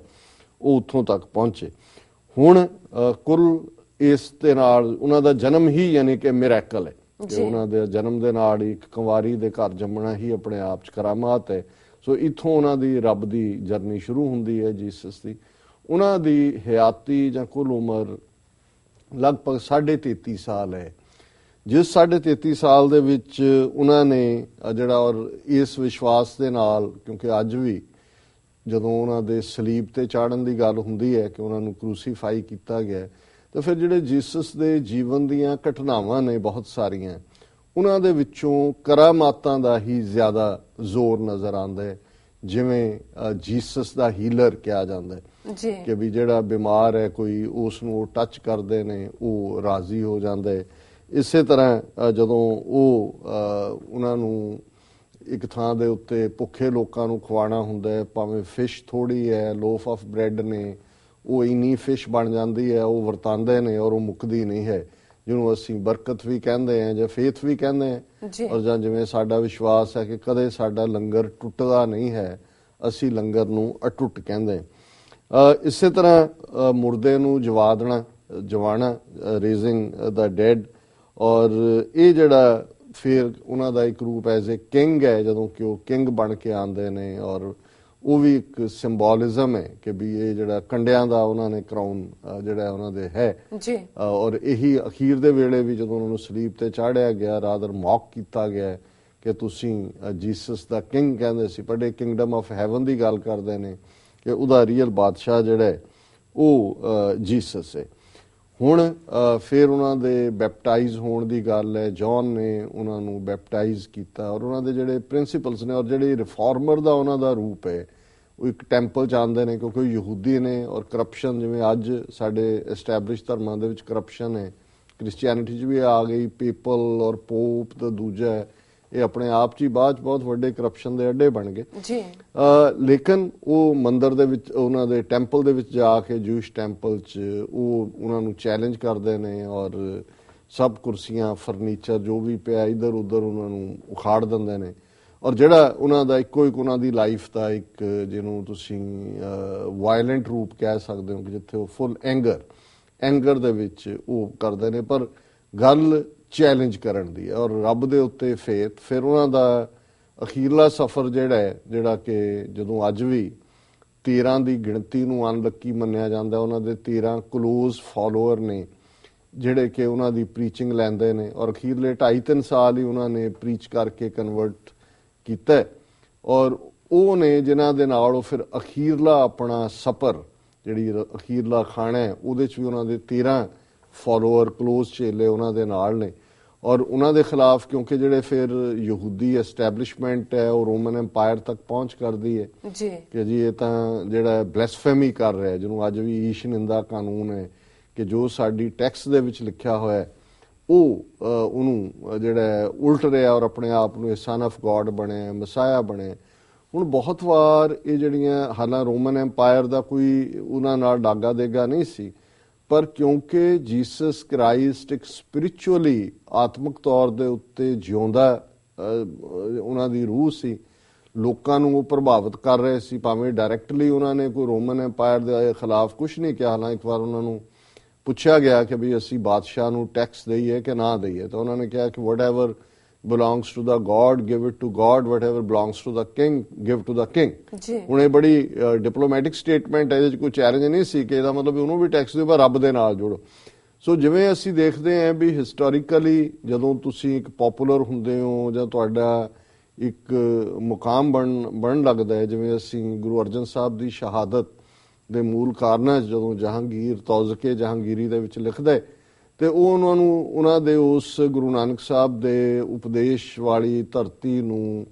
Speaker 2: ਉਹ ਉੱਥੋਂ ਤੱਕ ਪਹੁੰਚੇ। ਹੁਣ ਕੁੱਲ ਇਸ ਦੇ ਨਾਲ ਉਹਨਾਂ ਦਾ ਜਨਮ ਹੀ ਯਾਨੀ ਕਿ ਮਿਰੈਕਲ ਹੈ, ਕਿ ਉਹਨਾਂ ਦੇ ਜਨਮ ਦੇ ਨਾਲ ਇੱਕ ਕੁੰਵਾਰੀ ਦੇ ਘਰ ਜੰਮਣਾ ਹੀ ਆਪਣੇ ਆਪ 'ਚ ਕਰਾਮਾਤ ਹੈ। ਸੋ ਇੱਥੋਂ ਉਹਨਾਂ ਦੀ ਰੱਬ ਦੀ ਜਰਨੀ ਸ਼ੁਰੂ ਹੁੰਦੀ ਹੈ ਜੀਸਸ ਦੀ। ਉਹਨਾਂ ਦੀ ਹਯਾਤੀ ਜਾਂ ਕੁੱਲ ਉਮਰ ਲਗਭਗ 33.5 ਸਾਲ ਹੈ, ਜਿਸ 33.5 ਸਾਲ ਦੇ ਵਿੱਚ ਉਹਨਾਂ ਨੇ ਜਿਹੜਾ, ਔਰ ਇਸ ਵਿਸ਼ਵਾਸ ਦੇ ਨਾਲ, ਕਿਉਂਕਿ ਅੱਜ ਵੀ ਜਦੋਂ ਉਹਨਾਂ ਦੇ ਸਲੀਬ ਤੇ ਚਾੜਨ ਦੀ ਗੱਲ ਹੁੰਦੀ ਹੈ ਕਿ ਉਹਨਾਂ ਨੂੰ ਕਰੂਸੀਫਾਈ ਕੀਤਾ ਗਿਆ, ਤਾਂ ਫਿਰ ਜਿਹੜੇ ਜੀਸਸ ਦੇ ਜੀਵਨ ਦੀਆਂ ਘਟਨਾਵਾਂ ਨੇ ਬਹੁਤ ਸਾਰੀਆਂ, ਉਹਨਾਂ ਦੇ ਵਿੱਚੋਂ ਕਰਾਮਾਤਾਂ ਦਾ ਹੀ ਜ਼ਿਆਦਾ ਜ਼ੋਰ ਨਜ਼ਰ ਆਉਂਦਾ ਹੈ। ਜਿਵੇਂ ਜੀਸਸ ਦਾ ਹੀਲਰ ਕਿਹਾ ਜਾਂਦਾ ਹੈ, ਕਿ ਵੀ ਜਿਹੜਾ ਬਿਮਾਰ ਹੈ ਕੋਈ, ਉਸ ਨੂੰ ਟੱਚ ਕਰਦੇ ਨੇ ਉਹ ਰਾਜ਼ੀ ਹੋ ਜਾਂਦਾ ਹੈ। ਇਸੇ ਤਰ੍ਹਾਂ ਜਦੋਂ ਉਹ ਉਹਨਾਂ ਨੂੰ ਇੱਕ ਥਾਂ ਦੇ ਉੱਤੇ ਭੁੱਖੇ ਲੋਕਾਂ ਨੂੰ ਖਵਾਉਣਾ ਹੁੰਦਾ ਹੈ, ਭਾਵੇਂ ਫਿਸ਼ ਥੋੜੀ ਹੈ, ਲੋਫ ਆਫ ਬ੍ਰੈਡ ਨੇ, ਉਹ ਇੰਨੀ ਫਿਸ਼ ਬਣ ਜਾਂਦੀ ਹੈ, ਉਹ ਵਰਤਾਉਂਦੇ ਨੇ ਔਰ ਉਹ ਮੁੱਕਦੀ ਨਹੀਂ ਹੈ, ਜਿਹਨੂੰ ਅਸੀਂ ਬਰਕਤ ਵੀ ਕਹਿੰਦੇ ਹਾਂ ਜਾਂ ਫੇਥ ਵੀ ਕਹਿੰਦੇ ਹਾਂ। ਔਰ ਜਾਂ ਜਿਵੇਂ ਸਾਡਾ ਵਿਸ਼ਵਾਸ ਹੈ ਕਿ ਕਦੇ ਸਾਡਾ ਲੰਗਰ ਟੁੱਟਦਾ ਨਹੀਂ ਹੈ, ਅਸੀਂ ਲੰਗਰ ਨੂੰ ਅਟੁੱਟ ਕਹਿੰਦੇ ਹਾਂ। ਇਸੇ ਤਰ੍ਹਾਂ ਮੁਰਦੇ ਨੂੰ ਜਵਾਣਾ, ਰੇਜ਼ਿੰਗ ਦਾ ਡੈਡ, ਔਰ ਇਹ ਜਿਹੜਾ ਫਿਰ ਉਹਨਾਂ ਦਾ ਇੱਕ ਰੂਪ ਐਜ਼ ਏ ਕਿੰਗ ਹੈ, ਜਦੋਂ ਕਿ ਉਹ ਕਿੰਗ ਬਣ ਕੇ ਆਉਂਦੇ ਨੇ, ਔਰ ਉਹ ਵੀ ਇੱਕ ਸਿੰਬੋਲਿਜ਼ਮ ਹੈ ਕਿ ਵੀ ਇਹ ਜਿਹੜਾ ਕੰਡਿਆਂ ਦਾ ਉਹਨਾਂ ਨੇ ਕਰਾਊਨ ਜਿਹੜਾ ਉਹਨਾਂ ਦੇ ਹੈ, ਔਰ ਇਹੀ ਅਖੀਰ ਦੇ ਵੇਲੇ ਵੀ ਜਦੋਂ ਉਹਨਾਂ ਨੂੰ ਸਲੀਬ ਤੇ ਚਾੜਿਆ ਗਿਆ, ਰਾਦਰ ਮੌਕ ਕੀਤਾ ਗਿਆ ਕਿ ਤੁਸੀਂ ਜੀਸਸ ਦਾ ਕਿੰਗ ਕਹਿੰਦੇ ਸੀ, ਪਰ ਇਹ ਕਿੰਗਡਮ ਆਫ ਹੈਵਨ ਦੀ ਗੱਲ ਕਰਦੇ ਨੇ ਕਿ ਉਹਦਾ ਰੀਅਲ ਬਾਦਸ਼ਾਹ ਜਿਹੜਾ ਹੈ ਉਹ ਜੀਸਸ ਹੈ। ਹੁਣ ਫਿਰ ਉਹਨਾਂ ਦੇ ਬੈਪਟਾਈਜ਼ ਹੋਣ ਦੀ ਗੱਲ ਹੈ, ਜੌਨ ਨੇ ਉਹਨਾਂ ਨੂੰ ਬੈਪਟਾਈਜ਼ ਕੀਤਾ, ਔਰ ਉਹਨਾਂ ਦੇ ਜਿਹੜੇ ਪ੍ਰਿੰਸੀਪਲਸ ਨੇ, ਔਰ ਜਿਹੜੇ ਰਿਫਾਰਮਰ ਦਾ ਉਹਨਾਂ ਦਾ ਰੂਪ ਹੈ, ਉਹ ਇੱਕ ਟੈਂਪਲ 'ਚ ਆਉਂਦੇ ਨੇ, ਕਿਉਂਕਿ ਉਹ ਯਹੂਦੀ ਨੇ, ਔਰ ਕਰਪਸ਼ਨ, ਜਿਵੇਂ ਅੱਜ ਸਾਡੇ ਐਸਟੈਬਲਿਸ਼ ਧਰਮਾਂ ਦੇ ਵਿੱਚ ਕਰਪਸ਼ਨ ਹੈ, ਕ੍ਰਿਸਚੀਅਨਿਟੀ 'ਚ ਵੀ ਆ ਗਈ, ਪੀਪਲ ਔਰ ਪੋਪ ਦਾ ਦੂਜਾ, ਇਹ ਆਪਣੇ ਆਪ 'ਚ ਹੀ ਬਾਅਦ 'ਚ ਬਹੁਤ ਵੱਡੇ ਕਰਪਸ਼ਨ ਦੇ ਅੱਡੇ ਬਣ ਗਏ। ਲੇਕਿਨ ਉਹ ਮੰਦਿਰ ਦੇ ਵਿੱਚ, ਉਹਨਾਂ ਦੇ ਟੈਂਪਲ ਦੇ ਵਿੱਚ ਜਾ ਕੇ, ਜੂਇਸ਼ ਟੈਂਪਲ 'ਚ, ਉਹ ਉਹਨਾਂ ਨੂੰ ਚੈਲੰਜ ਕਰਦੇ ਨੇ, ਔਰ ਸਭ ਕੁਰਸੀਆਂ, ਫਰਨੀਚਰ ਜੋ ਵੀ ਪਿਆ ਇੱਧਰ ਉੱਧਰ ਉਹਨਾਂ ਨੂੰ ਉਖਾੜ ਦਿੰਦੇ ਨੇ। ਔਰ ਜਿਹੜਾ ਉਹਨਾਂ ਦਾ ਇੱਕੋ ਇੱਕ ਉਹਨਾਂ ਦੀ ਲਾਈਫ ਦਾ ਇੱਕ, ਜਿਹਨੂੰ ਤੁਸੀਂ ਵਾਇਲੈਂਟ ਰੂਪ ਕਹਿ ਸਕਦੇ ਹੋ, ਕਿ ਜਿੱਥੇ ਉਹ ਫੁੱਲ ਐਂਗਰ ਦੇ ਵਿੱਚ ਉਹ ਕਰਦੇ ਨੇ, ਪਰ ਗੱਲ ਚੈਲੰਜ ਕਰਨ ਦੀ ਹੈ, ਔਰ ਰੱਬ ਦੇ ਉੱਤੇ ਫੇਥ। ਫਿਰ ਉਹਨਾਂ ਦਾ ਅਖੀਰਲਾ ਸਫ਼ਰ ਜਿਹੜਾ ਹੈ, ਜਿਹੜਾ ਕਿ ਜਦੋਂ ਅੱਜ ਵੀ 13 ਦੀ ਗਿਣਤੀ ਨੂੰ ਅਨਲੱਕੀ ਮੰਨਿਆ ਜਾਂਦਾ। ਉਹਨਾਂ ਦੇ 13 ਕਲੋਜ਼ ਫਾਲੋਅਰ ਨੇ ਜਿਹੜੇ ਕਿ ਉਹਨਾਂ ਦੀ ਪ੍ਰੀਚਿੰਗ ਲੈਂਦੇ ਨੇ, ਔਰ ਅਖੀਰਲੇ 2.5-3 ਸਾਲ ਹੀ ਉਹਨਾਂ ਨੇ ਪ੍ਰੀਚ ਕਰਕੇ ਕਨਵਰਟ ਕੀਤਾ ਔਰ ਉਹ ਨੇ ਜਿਨ੍ਹਾਂ ਦੇ ਨਾਲ ਉਹ ਫਿਰ ਅਖੀਰਲਾ ਆਪਣਾ ਸਪਰ, ਜਿਹੜੀ ਅਖੀਰਲਾ ਖਾਣਾ ਹੈ, ਉਹਦੇ 'ਚ ਵੀ ਉਹਨਾਂ ਦੇ 13 ਫਾਲੋਅਰ ਕਲੋਜ਼ ਚੇਲੇ ਉਹਨਾਂ ਦੇ ਨਾਲ ਨੇ। ਔਰ ਉਹਨਾਂ ਦੇ ਖਿਲਾਫ ਕਿਉਂਕਿ ਜਿਹੜੇ ਫਿਰ ਯਹੂਦੀ ਐਸਟੈਬਲਿਸ਼ਮੈਂਟ ਹੈ ਉਹ ਰੋਮਨ ਐਮਪਾਇਰ ਤੱਕ ਪਹੁੰਚ ਕਰਦੀ ਹੈ
Speaker 1: ਜੀ
Speaker 2: ਕਿ ਜੀ ਇਹ ਤਾਂ ਜਿਹੜਾ ਬਲੈਸਫੇਮੀ ਕਰ ਰਿਹਾ, ਜਿਹਨੂੰ ਅੱਜ ਵੀ ਈਸ਼ ਨਿੰਦਾ ਕਾਨੂੰਨ ਹੈ ਕਿ ਜੋ ਸਾਡੀ ਟੈਕਸ ਦੇ ਵਿੱਚ ਲਿਖਿਆ ਹੋਇਆ ਹੈ ਉਹ ਉਹਨੂੰ ਜਿਹੜਾ ਉਲਟ ਰਿਹਾ ਔਰ ਆਪਣੇ ਆਪ ਨੂੰ ਸਨ ਆਫ ਗॉड ਬਣਿਆ, ਮਸਾਇਆ ਬਣਿਆ। ਹੁਣ ਬਹੁਤ ਵਾਰ ਇਹ ਜਿਹੜੀਆਂ ਹਾਲਾਂ ਰੋਮਨ ਐਮਪਾਇਰ ਦਾ ਕੋਈ ਉਹਨਾਂ ਨਾਲ ਡਾਗਾ ਦੇਗਾ ਨਹੀਂ ਸੀ, ਪਰ ਕਿਉਂਕਿ ਜੀਸਸ ਕ੍ਰਾਈਸਟ ਇੱਕ ਸਪਿਰਿਚੁਅਲੀ ਆਤਮਿਕ ਤੌਰ ਦੇ ਉੱਤੇ ਜਿਉਂਦਾ ਉਹਨਾਂ ਦੀ ਰੂਹ ਸੀ, ਲੋਕਾਂ ਨੂੰ ਉਹ ਪ੍ਰਭਾਵਿਤ ਕਰ ਰਹੇ ਸੀ। ਭਾਵੇਂ ਡਾਇਰੈਕਟਲੀ ਉਹਨਾਂ ਨੇ ਕੋਈ ਰੋਮਨ ਐਮਪਾਇਰ ਦੇ ਖਿਲਾਫ ਕੁਝ ਨਹੀਂ ਕਿਹਾ। ਹਾਲਾਂ ਇੱਕ ਵਾਰ ਉਹਨਾਂ ਨੂੰ ਪੁੱਛਿਆ ਗਿਆ ਕਿ ਵੀ ਅਸੀਂ ਬਾਦਸ਼ਾਹ ਨੂੰ ਟੈਕਸ ਦਈਏ ਕਿ ਨਾ ਦਈਏ, ਤਾਂ ਉਹਨਾਂ ਨੇ ਕਿਹਾ ਕਿ whatever belongs to the God, give it to God, whatever belongs to the king, give to the king। ਹੁਣ ਇਹ ਬੜੀ ਡਿਪਲੋਮੈਟਿਕ ਸਟੇਟਮੈਂਟ ਹੈ, ਇਹਦੇ 'ਚ ਕੋਈ ਚੈਲੰਜ ਨਹੀਂ ਸੀ ਕਿ ਇਹਦਾ ਮਤਲਬ ਉਹਨੂੰ ਵੀ ਟੈਕਸ ਦਿਓ ਪਰ ਰੱਬ ਦੇ ਨਾਲ ਜੋੜੋ। ਸੋ ਜਿਵੇਂ ਅਸੀਂ ਦੇਖਦੇ ਹਾਂ ਵੀ ਹਿਸਟੋਰੀਕਲੀ ਜਦੋਂ ਤੁਸੀਂ ਇੱਕ ਪਪੂਲਰ ਹੁੰਦੇ ਹੋ ਜਾਂ ਤੁਹਾਡਾ ਇੱਕ ਮੁਕਾਮ ਬਣਨ ਲੱਗਦਾ ਹੈ, ਜਿਵੇਂ ਅਸੀਂ ਗੁਰੂ ਅਰਜਨ ਸਾਹਿਬ ਦੀ ਸ਼ਹਾਦਤ ਦੇ ਮੂਲ ਕਾਰਨਾਂ 'ਚ ਜਦੋਂ ਜਹਾਂਗੀਰ ਤੌਜ਼ਕੇ ਜਹਾਂਗੀਰੀ ਦੇ ਵਿੱਚ ਲਿਖਦਾ ਤੇ ਉਹ ਉਹਨਾਂ ਦੇ ਉਸ ਗੁਰੂ ਨਾਨਕ ਸਾਹਿਬ ਦੇ ਉਪਦੇਸ਼ ਵਾਲੀ ਧਰਤੀ ਨੂੰ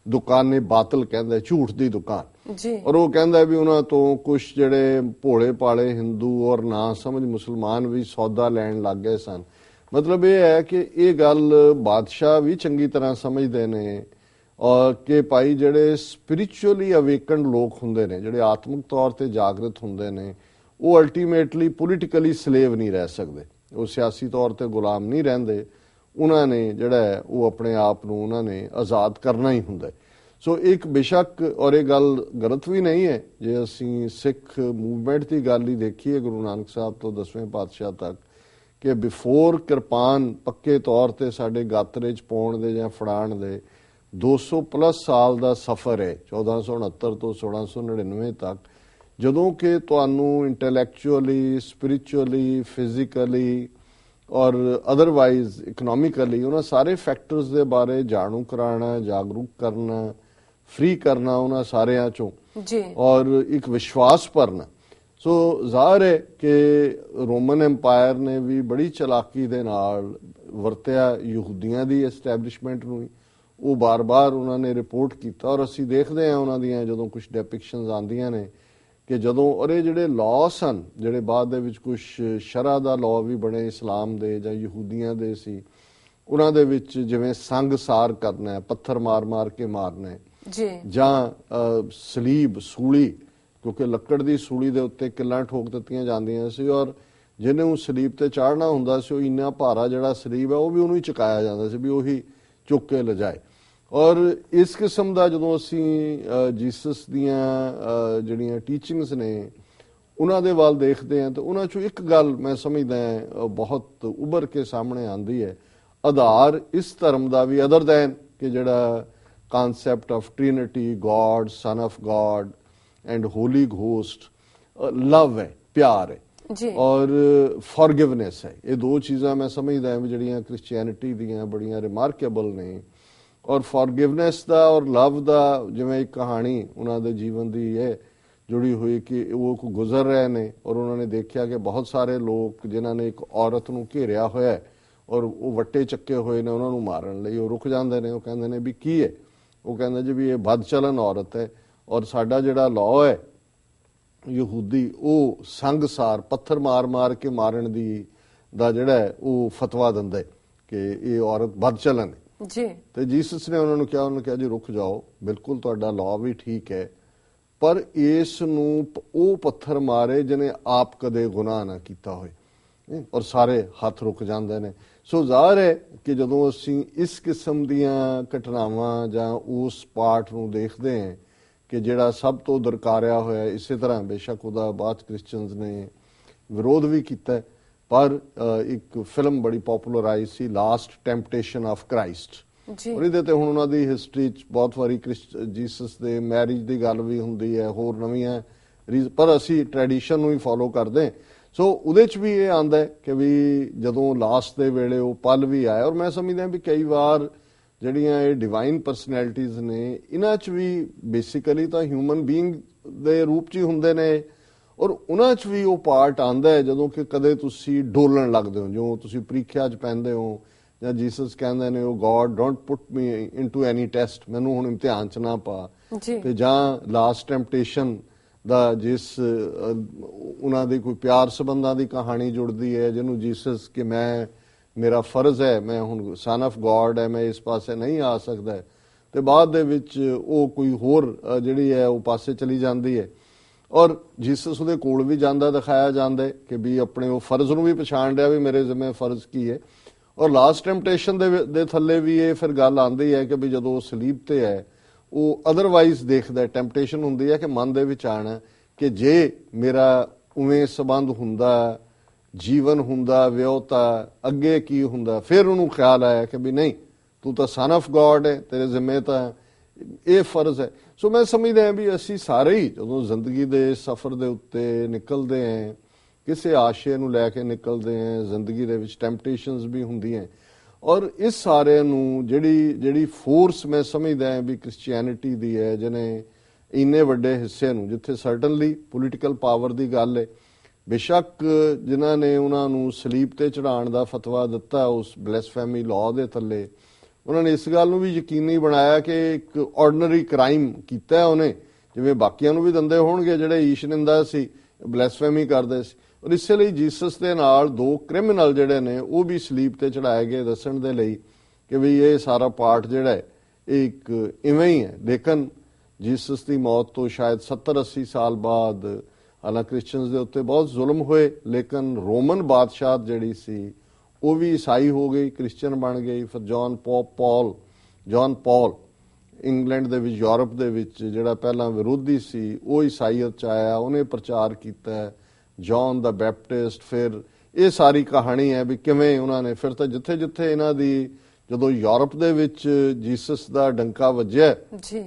Speaker 2: ਦੁਕਾਨੇ ਬਾਤਲ ਕਹਿੰਦਾ, ਝੂਠ ਦੀ ਦੁਕਾਨ
Speaker 1: ਜੀ। ਔਰ
Speaker 2: ਉਹ ਕਹਿੰਦਾ ਵੀ ਉਹਨਾਂ ਤੋਂ ਕੁਝ ਜਿਹੜੇ ਭੋਲੇ ਪਾਲੇ ਹਿੰਦੂ ਔਰ ਨਾ ਸਮਝ ਮੁਸਲਮਾਨ ਵੀ ਸੌਦਾ ਲੈਣ ਲੱਗ ਗਏ ਸਨ। ਮਤਲਬ ਇਹ ਹੈ ਕਿ ਇਹ ਗੱਲ ਬਾਦਸ਼ਾਹ ਵੀ ਚੰਗੀ ਤਰ੍ਹਾਂ ਸਮਝਦੇ ਨੇ ਔਰ ਕਿ ਭਾਈ ਜਿਹੜੇ ਸਪਿਰਿਚੁਅਲੀ ਅਵੇਕਨਡ ਲੋਕ ਹੁੰਦੇ ਨੇ, ਜਿਹੜੇ ਆਤਮਿਕ ਤੌਰ ਤੇ ਜਾਗਰਤ ਹੁੰਦੇ ਨੇ, ਉਹ ਅਲਟੀਮੇਟਲੀ ਪੋਲੀਟੀਕਲੀ ਸਲੇਵ ਨਹੀਂ ਰਹਿ ਸਕਦੇ, ਉਹ ਸਿਆਸੀ ਤੌਰ ਤੇ ਗੁਲਾਮ ਨਹੀਂ ਰਹਿੰਦੇ। ਉਹਨਾਂ ਨੇ ਜਿਹੜਾ ਉਹ ਆਪਣੇ ਆਪ ਨੂੰ ਉਹਨਾਂ ਨੇ ਆਜ਼ਾਦ ਕਰਨਾ ਹੀ ਹੁੰਦਾ। ਸੋ ਇੱਕ ਬੇਸ਼ੱਕ ਔਰ ਇਹ ਗੱਲ ਗਲਤ ਵੀ ਨਹੀਂ ਹੈ ਜੇ ਅਸੀਂ ਸਿੱਖ ਮੂਵਮੈਂਟ ਦੀ ਗੱਲ ਹੀ ਦੇਖੀਏ ਗੁਰੂ ਨਾਨਕ ਸਾਹਿਬ ਤੋਂ 10ਵੇਂ ਪਾਤਸ਼ਾਹ ਤੱਕ, ਕਿ ਬਿਫੋਰ ਕਿਰਪਾਨ ਪੱਕੇ ਤੌਰ ਤੇ ਸਾਡੇ ਗਾਤਰੇ 'ਚ ਪਾਉਣ ਦੇ ਜਾਂ ਫੜਾਉਣ ਦੇ 200 ਪਲੱਸ ਸਾਲ ਦਾ ਸਫ਼ਰ ਹੈ 1469 ਤੋਂ 1699 ਤੱਕ, ਜਦੋਂ ਕਿ ਤੁਹਾਨੂੰ ਇੰਟੈਲੈਕਚੁਅਲੀ, ਸਪਿਰਿਚੁਅਲੀ, ਫਿਜ਼ੀਕਲੀ ਔਰ ਅਦਰਵਾਈਜ਼ ਇਕਨੋਮਿਕਲੀ ਉਹਨਾਂ ਸਾਰੇ ਫੈਕਟਰਸ ਦੇ ਬਾਰੇ ਜਾਣੂ ਕਰਾਉਣਾ, ਜਾਗਰੂਕ ਕਰਨਾ, ਫ੍ਰੀ ਕਰਨਾ ਉਹਨਾਂ ਸਾਰਿਆਂ ਚੋਂ
Speaker 1: ਜੀ
Speaker 2: ਔਰ ਇੱਕ ਵਿਸ਼ਵਾਸ ਭਰਨਾ। ਸੋ ਜ਼ਾਹਰ ਹੈ ਕਿ ਰੋਮਨ ਐਮਪਾਇਰ ਨੇ ਵੀ ਬੜੀ ਚਲਾਕੀ ਦੇ ਨਾਲ ਵਰਤਿਆ ਯਹੂਦੀਆਂ ਦੀ ਐਸਟੈਬਲਿਸ਼ਮੈਂਟ ਨੂੰ। ਉਹ ਬਾਰ-ਬਾਰ ਉਹਨਾਂ ਨੇ ਰਿਪੋਰਟ ਕੀਤਾ ਔਰ ਅਸੀਂ ਦੇਖਦੇ ਹਾਂ ਉਹਨਾਂ ਦੀਆਂ ਜਦੋਂ ਕੁਝ ਡੈਪਿਕਸ਼ਨਸ ਆਉਂਦੀਆਂ ਨੇ ਕਿ ਜਦੋਂ ਔਰ ਇਹ ਜਿਹੜੇ ਲਾਅ ਸਨ, ਜਿਹੜੇ ਬਾਅਦ ਦੇ ਵਿੱਚ ਕੁਝ ਸ਼ਰਅ ਦਾ ਲਾਅ ਵੀ ਬਣੇ ਇਸਲਾਮ ਦੇ ਜਾਂ ਯਹੂਦੀਆਂ ਦੇ ਸੀ, ਉਹਨਾਂ ਦੇ ਵਿੱਚ ਜਿਵੇਂ ਸੰਗਸਾਰ ਕਰਨਾ ਹੈ, ਪੱਥਰ ਮਾਰ-ਮਾਰ ਕੇ ਮਾਰਨਾ ਹੈ
Speaker 1: ਜੀ,
Speaker 2: ਜਾਂ ਸਲੀਬ ਸੂਲੀ, ਕਿਉਂਕਿ ਲੱਕੜ ਦੀ ਸੂਲੀ ਦੇ ਉੱਤੇ ਕਿੱਲਾਂ ਠੋਕ ਦਿੱਤੀਆਂ ਜਾਂਦੀਆਂ ਸੀ ਔਰ ਜਿਹਨੂੰ ਸਲੀਬ ਤੇ ਚਾੜਨਾ ਹੁੰਦਾ ਸੀ ਉਹ ਇੰਨਾ ਭਾਰਾ ਜਿਹੜਾ ਸਲੀਬ ਹੈ ਉਹ ਵੀ ਉਹਨੂੰ ਹੀ ਚੁਕਾਇਆ ਜਾਂਦਾ ਸੀ ਵੀ ਉਹੀ ਚੁੱਕ ਕੇ ਲਿਜਾਏ। ਔਰ ਇਸ ਕਿਸਮ ਦਾ ਜਦੋਂ ਅਸੀਂ ਜੀਸਸ ਦੀਆਂ ਜਿਹੜੀਆਂ ਟੀਚਿੰਗਸ ਨੇ ਉਹਨਾਂ ਦੇ ਵੱਲ ਦੇਖਦੇ ਹਾਂ ਤਾਂ ਉਹਨਾਂ 'ਚੋਂ ਇੱਕ ਗੱਲ ਮੈਂ ਸਮਝਦਾ ਬਹੁਤ ਉੱਭਰ ਕੇ ਸਾਹਮਣੇ ਆਉਂਦੀ ਹੈ, ਆਧਾਰ ਇਸ ਧਰਮ ਦਾ ਵੀ ਅਦਰ ਦੈਨ ਕਿ ਜਿਹੜਾ concept of Trinity, God, son of God and Holy Ghost, love ਹੈ, ਪਿਆਰ ਹੈ ਔਰ ਫॉरगिवनेस ਹੈ। ਇਹ ਦੋ ਚੀਜ਼ਾਂ ਮੈਂ ਸਮਝਦਾ ਵੀ ਜਿਹੜੀਆਂ ਕ੍ਰਿਸਚੀਅਨਿਟੀ ਦੀਆਂ ਬੜੀਆਂ ਰਿਮਾਰਕੇਬਲ ਨੇ। ਔਰ ਫॉरगिवनेस ਦਾ ਔਰ ਲਵ ਦਾ ਜਿਵੇਂ ਇੱਕ ਕਹਾਣੀ ਉਹਨਾਂ ਦੇ ਜੀਵਨ ਦੀ ਹੈ ਜੁੜੀ ਹੋਈ ਕਿ ਉਹ ਗੁਜ਼ਰ ਰਹੇ ਨੇ ਔਰ ਉਹਨਾਂ ਨੇ ਦੇਖਿਆ ਕਿ ਬਹੁਤ ਸਾਰੇ ਲੋਕ ਜਿਨ੍ਹਾਂ ਨੇ ਇੱਕ ਔਰਤ ਨੂੰ ਘੇਰਿਆ ਹੋਇਆ ਔਰ ਉਹ ਵੱਟੇ ਚੱਕੇ ਹੋਏ ਨੇ ਉਹਨਾਂ ਨੂੰ ਮਾਰਨ ਲਈ, ਉਹ ਰੁਕ ਜਾਂਦੇ ਨੇ। ਉਹ ਕਹਿੰਦੇ ਨੇ ਵੀ ਕੀ ਹੈ? ਉਹ ਕਹਿੰਦੇ ਜੀ ਵੀ ਇਹ ਬਦਚਲਨ ਔਰਤ ਹੈ ਔਰ ਸਾਡਾ ਜਿਹੜਾ ਲਾਅ ਹੈ ਯਹੂਦੀ ਉਹ ਸੰਗਸਾਰ, ਪੱਥਰ ਮਾਰ-ਮਾਰ ਕੇ ਮਾਰਨ ਦਾ ਜਿਹੜਾ ਉਹ ਫਤਵਾ ਦਿੰਦਾ ਕਿ ਇਹ ਔਰਤ ਬਦਚਲਨ ਹੈ
Speaker 1: ਜੀ।
Speaker 2: ਤੇ ਜੀਸਸ ਨੇ ਉਹਨਾਂ ਨੂੰ ਕਿਹਾ ਜੀ ਰੁਕ ਜਾਓ, ਬਿਲਕੁਲ ਤੁਹਾਡਾ ਲਾਅ ਵੀ ਠੀਕ ਹੈ, ਪਰ ਇਸ ਨੂੰ ਉਹ ਪੱਥਰ ਮਾਰੇ ਜਿਹਨੇ ਆਪ ਕਦੇ ਗੁਨਾਹ ਨਾ ਕੀਤਾ ਹੋਏ। ਔਰ ਸਾਰੇ ਹੱਥ ਰੁਕ ਜਾਂਦੇ ਨੇ। ਸੋ ਜ਼ਾਹਰ ਹੈ ਕਿ ਜਦੋਂ ਅਸੀਂ ਇਸ ਕਿਸਮ ਦੀਆਂ ਘਟਨਾਵਾਂ ਜਾਂ ਉਸ ਪਾਠ ਨੂੰ ਦੇਖਦੇ ਹਾਂ ਕਿ ਜਿਹੜਾ ਸਭ ਤੋਂ ਦਰਕਾਰਿਆ ਹੋਇਆ, ਇਸੇ ਤਰ੍ਹਾਂ ਬੇਸ਼ੱਕ ਉਹਦਾ ਬਾਅਦ ਕ੍ਰਿਸਚੀਅਨਸ ਨੇ ਵਿਰੋਧ ਵੀ ਕੀਤਾ, ਪਰ ਇੱਕ ਫਿਲਮ ਬੜੀ ਪਪੂਲਰ ਆਈ ਸੀ, ਲਾਸਟ ਟੈਂਪਟੇਸ਼ਨ ਆਫ ਕ੍ਰਾਈਸਟ, ਔਰ ਇਹਦੇ ਤੇ ਹੁਣ ਉਹਨਾਂ ਦੀ ਹਿਸਟਰੀ 'ਚ ਬਹੁਤ ਵਾਰੀ ਜੀਸਸ ਦੇ ਮੈਰਿਜ ਦੀ ਗੱਲ ਵੀ ਹੁੰਦੀ ਹੈ, ਹੋਰ ਨਵੀਆਂ ਪਰ ਅਸੀਂ ਟ੍ਰੈਡੀਸ਼ਨ ਨੂੰ ਹੀ ਫੋਲੋ ਕਰਦੇ। ਸੋ ਉਹਦੇ 'ਚ ਵੀ ਇਹ ਆਉਂਦਾ ਹੈ ਕਿ ਵੀ ਜਦੋਂ ਲਾਸਟ ਦੇ ਵੇਲੇ ਉਹ ਪਲ ਵੀ ਆਇਆ। ਔਰ ਮੈਂ ਸਮਝਦਾ ਵੀ ਕਈ ਵਾਰ ਜਿਹੜੀਆਂ ਇਹ ਡਿਵਾਈਨ ਪਰਸਨੈਲਿਟੀਜ਼ ਨੇ, ਇਹਨਾਂ 'ਚ ਵੀ ਬੇਸਿਕਲੀ ਤਾਂ ਹਿਊਮਨ ਬੀਇੰਗ ਦੇ ਰੂਪ 'ਚ ਹੀ ਹੁੰਦੇ ਨੇ, ਔਰ ਉਹਨਾਂ 'ਚ ਵੀ ਉਹ ਪਾਰਟ ਆਉਂਦਾ ਹੈ ਜਦੋਂ ਕਿ ਕਦੇ ਤੁਸੀਂ ਡੋਲਣ ਲੱਗਦੇ ਹੋ, ਜੋ ਤੁਸੀਂ ਪ੍ਰੀਖਿਆ 'ਚ ਪੈਂਦੇ ਹੋ, ਜਾਂ ਜੀਸਸ ਕਹਿੰਦੇ ਨੇ ਉਹ god don't put me into any test, ਮੈਨੂੰ ਹੁਣ ਇਮਤਿਹਾਨ 'ਚ ਨਾ ਪਾ। ਤੇ ਜਾਂ ਲਾਸਟ ਟੈਂਪਟੇਸ਼ਨ ਦਾ ਜਿਸ ਉਹਨਾਂ ਦੀ ਕੋਈ ਪਿਆਰ ਸੰਬੰਧਾਂ ਦੀ ਕਹਾਣੀ ਜੁੜਦੀ ਹੈ, ਜਿਹਨੂੰ ਜੀਸਸ ਕਿ ਮੇਰਾ ਫਰਜ਼ ਹੈ, ਮੈਂ ਹੁਣ ਸਨ ਆਫ ਗॉड ਹੈ, ਮੈਂ ਇਸ ਪਾਸੇ ਨਹੀਂ ਆ ਸਕਦਾ, ਤੇ ਬਾਅਦ ਦੇ ਵਿੱਚ ਉਹ ਕੋਈ ਹੋਰ ਜਿਹੜੀ ਹੈ ਉਹ ਪਾਸੇ ਚਲੀ ਜਾਂਦੀ ਹੈ। ਔਰ ਜੀਸਸ ਉਹਦੇ ਕੋਲ ਵੀ ਜਾਂਦਾ ਦਿਖਾਇਆ ਜਾਂਦਾ ਹੈ ਕਿ ਵੀ ਆਪਣੇ ਉਹ ਫਰਜ਼ ਨੂੰ ਵੀ ਪਛਾਣ ਰਿਹਾ ਵੀ ਮੇਰੇ ਜ਼ਿੰਮੇ ਫਰਜ਼ ਕੀ ਹੈ। ਔਰ ਲਾਸਟ ਟੈਂਪਟੇਸ਼ਨ ਦੇ ਥੱਲੇ ਵੀ ਇਹ ਫਿਰ ਗੱਲ ਆਉਂਦੀ ਹੈ ਕਿ ਵੀ ਜਦੋਂ ਉਹ ਸਲੀਬ ਤੇ ਹੈ, ਉਹ ਅਦਰਵਾਈਜ਼ ਦੇਖਦਾ, ਟੈਂਪਟੇਸ਼ਨ ਹੁੰਦੀ ਹੈ ਕਿ ਮਨ ਦੇ ਵਿੱਚ ਆਣਾ ਕਿ ਜੇ ਮੇਰਾ ਉਵੇਂ ਸੰਬੰਧ ਹੁੰਦਾ, ਜੀਵਨ ਹੁੰਦਾ, ਵਿਆਹਤਾ, ਅੱਗੇ ਕੀ ਹੁੰਦਾ। ਫਿਰ ਉਹਨੂੰ ਖਿਆਲ ਆਇਆ ਕਿ ਵੀ ਨਹੀਂ, ਤੂੰ ਤਾਂ ਸਨ ਆਫ ਗॉड ਹੈ, ਤੇਰੇ ਜ਼ਿੰਮੇ ਤਾਂ ਇਹ ਫਰਜ਼ ਹੈ। ਸੋ ਮੈਂ ਸਮਝਦਾ ਵੀ ਅਸੀਂ ਸਾਰੇ ਹੀ ਜਦੋਂ ਜ਼ਿੰਦਗੀ ਦੇ ਸਫ਼ਰ ਦੇ ਉੱਤੇ ਨਿਕਲਦੇ ਹਾਂ, ਕਿਸੇ ਆਸ਼ੇ ਨੂੰ ਲੈ ਕੇ ਨਿਕਲਦੇ ਹਾਂ, ਜ਼ਿੰਦਗੀ ਦੇ ਵਿੱਚ ਟੈਂਪਟੇਸ਼ਨਸ ਵੀ ਹੁੰਦੀਆਂ, ਔਰ ਇਸ ਸਾਰਿਆਂ ਨੂੰ ਜਿਹੜੀ ਫੋਰਸ ਮੈਂ ਸਮਝਦਾ ਵੀ ਕ੍ਰਿਸਚੀਅਨਿਟੀ ਦੀ ਹੈ, ਜਿਹਨੇ ਇੰਨੇ ਵੱਡੇ ਹਿੱਸੇ ਨੂੰ, ਜਿੱਥੇ ਸਰਟਨਲੀ ਪੋਲੀਟੀਕਲ ਪਾਵਰ ਦੀ ਗੱਲ ਹੈ, ਬੇਸ਼ੱਕ ਜਿਨ੍ਹਾਂ ਨੇ ਉਹਨਾਂ ਨੂੰ ਸਲੀਬ ਤੇ ਚੜਾਉਣ ਦਾ ਫਤਵਾ ਦਿੱਤਾ ਉਸ ਬਲੈਸਫੈਮੀ ਲਾਅ ਦੇ ਥੱਲੇ, ਉਹਨਾਂ ਨੇ ਇਸ ਗੱਲ ਨੂੰ ਵੀ ਯਕੀਨੀ ਬਣਾਇਆ ਕਿ ਇੱਕ ਆਰਡੀਨਰੀ ਕ੍ਰਾਈਮ ਕੀਤਾ ਉਹਨੇ, ਜਿਵੇਂ ਬਾਕੀਆਂ ਨੂੰ ਵੀ ਦਿੰਦੇ ਹੋਣਗੇ ਜਿਹੜੇ ਈਸ਼ ਨਿੰਦਾ ਸੀ, ਬਲੈਸਫੈਮੀ ਕਰਦੇ ਸੀ। ਔਰ ਇਸੇ ਲਈ ਜੀਸਸ ਦੇ ਨਾਲ 2 ਕ੍ਰਿਮੀਨਲ ਜਿਹੜੇ ਨੇ ਉਹ ਵੀ ਸਲੀਬ ਤੇ ਚੜਾਏ ਗਏ, ਦੱਸਣ ਦੇ ਲਈ ਕਿ ਵੀ ਇਹ ਸਾਰਾ ਪਾਰਟ ਜਿਹੜਾ ਹੈ ਇਹ ਇੱਕ ਇਵੇਂ ਹੀ ਹੈ। ਲੇਕਿਨ ਜੀਸਸ ਦੀ ਮੌਤ ਤੋਂ ਸ਼ਾਇਦ 70-80 ਸਾਲ ਬਾਅਦ, ਹਾਲਾਂਕਿ ਕ੍ਰਿਸਚੀਅਨਸ ਦੇ ਉੱਤੇ ਬਹੁਤ ਜ਼ੁਲਮ ਹੋਏ, ਲੇਕਿਨ ਰੋਮਨ ਬਾਦਸ਼ਾਹ ਜਿਹੜੀ ਸੀ ਉਹ ਵੀ ਈਸਾਈ ਹੋ ਗਈ, ਕ੍ਰਿਸਚੀਅਨ ਬਣ ਗਈ। ਫਿਰ ਜੌਨ ਪੌਲ ਇੰਗਲੈਂਡ ਦੇ ਵਿੱਚ, ਯੂਰਪ ਦੇ ਵਿੱਚ ਜਿਹੜਾ ਪਹਿਲਾਂ ਵਿਰੋਧੀ ਸੀ, ਉਹ ਈਸਾਈਅਤ 'ਚ ਆਇਆ, ਉਹਨੇ ਪ੍ਰਚਾਰ ਕੀਤਾ, ਜੌਨ ਦਾ ਬੈਪਟਿਸਟ। ਫਿਰ ਇਹ ਸਾਰੀ ਕਹਾਣੀ ਹੈ ਵੀ ਕਿਵੇਂ ਉਹਨਾਂ ਨੇ ਫਿਰ ਤਾਂ ਜਿੱਥੇ ਜਿੱਥੇ ਇਹਨਾਂ ਦੀ, ਜਦੋਂ ਯੂਰਪ ਦੇ ਵਿੱਚ ਜੀਸਸ ਦਾ ਡੰਕਾ ਵੱਜਿਆ ਜੀ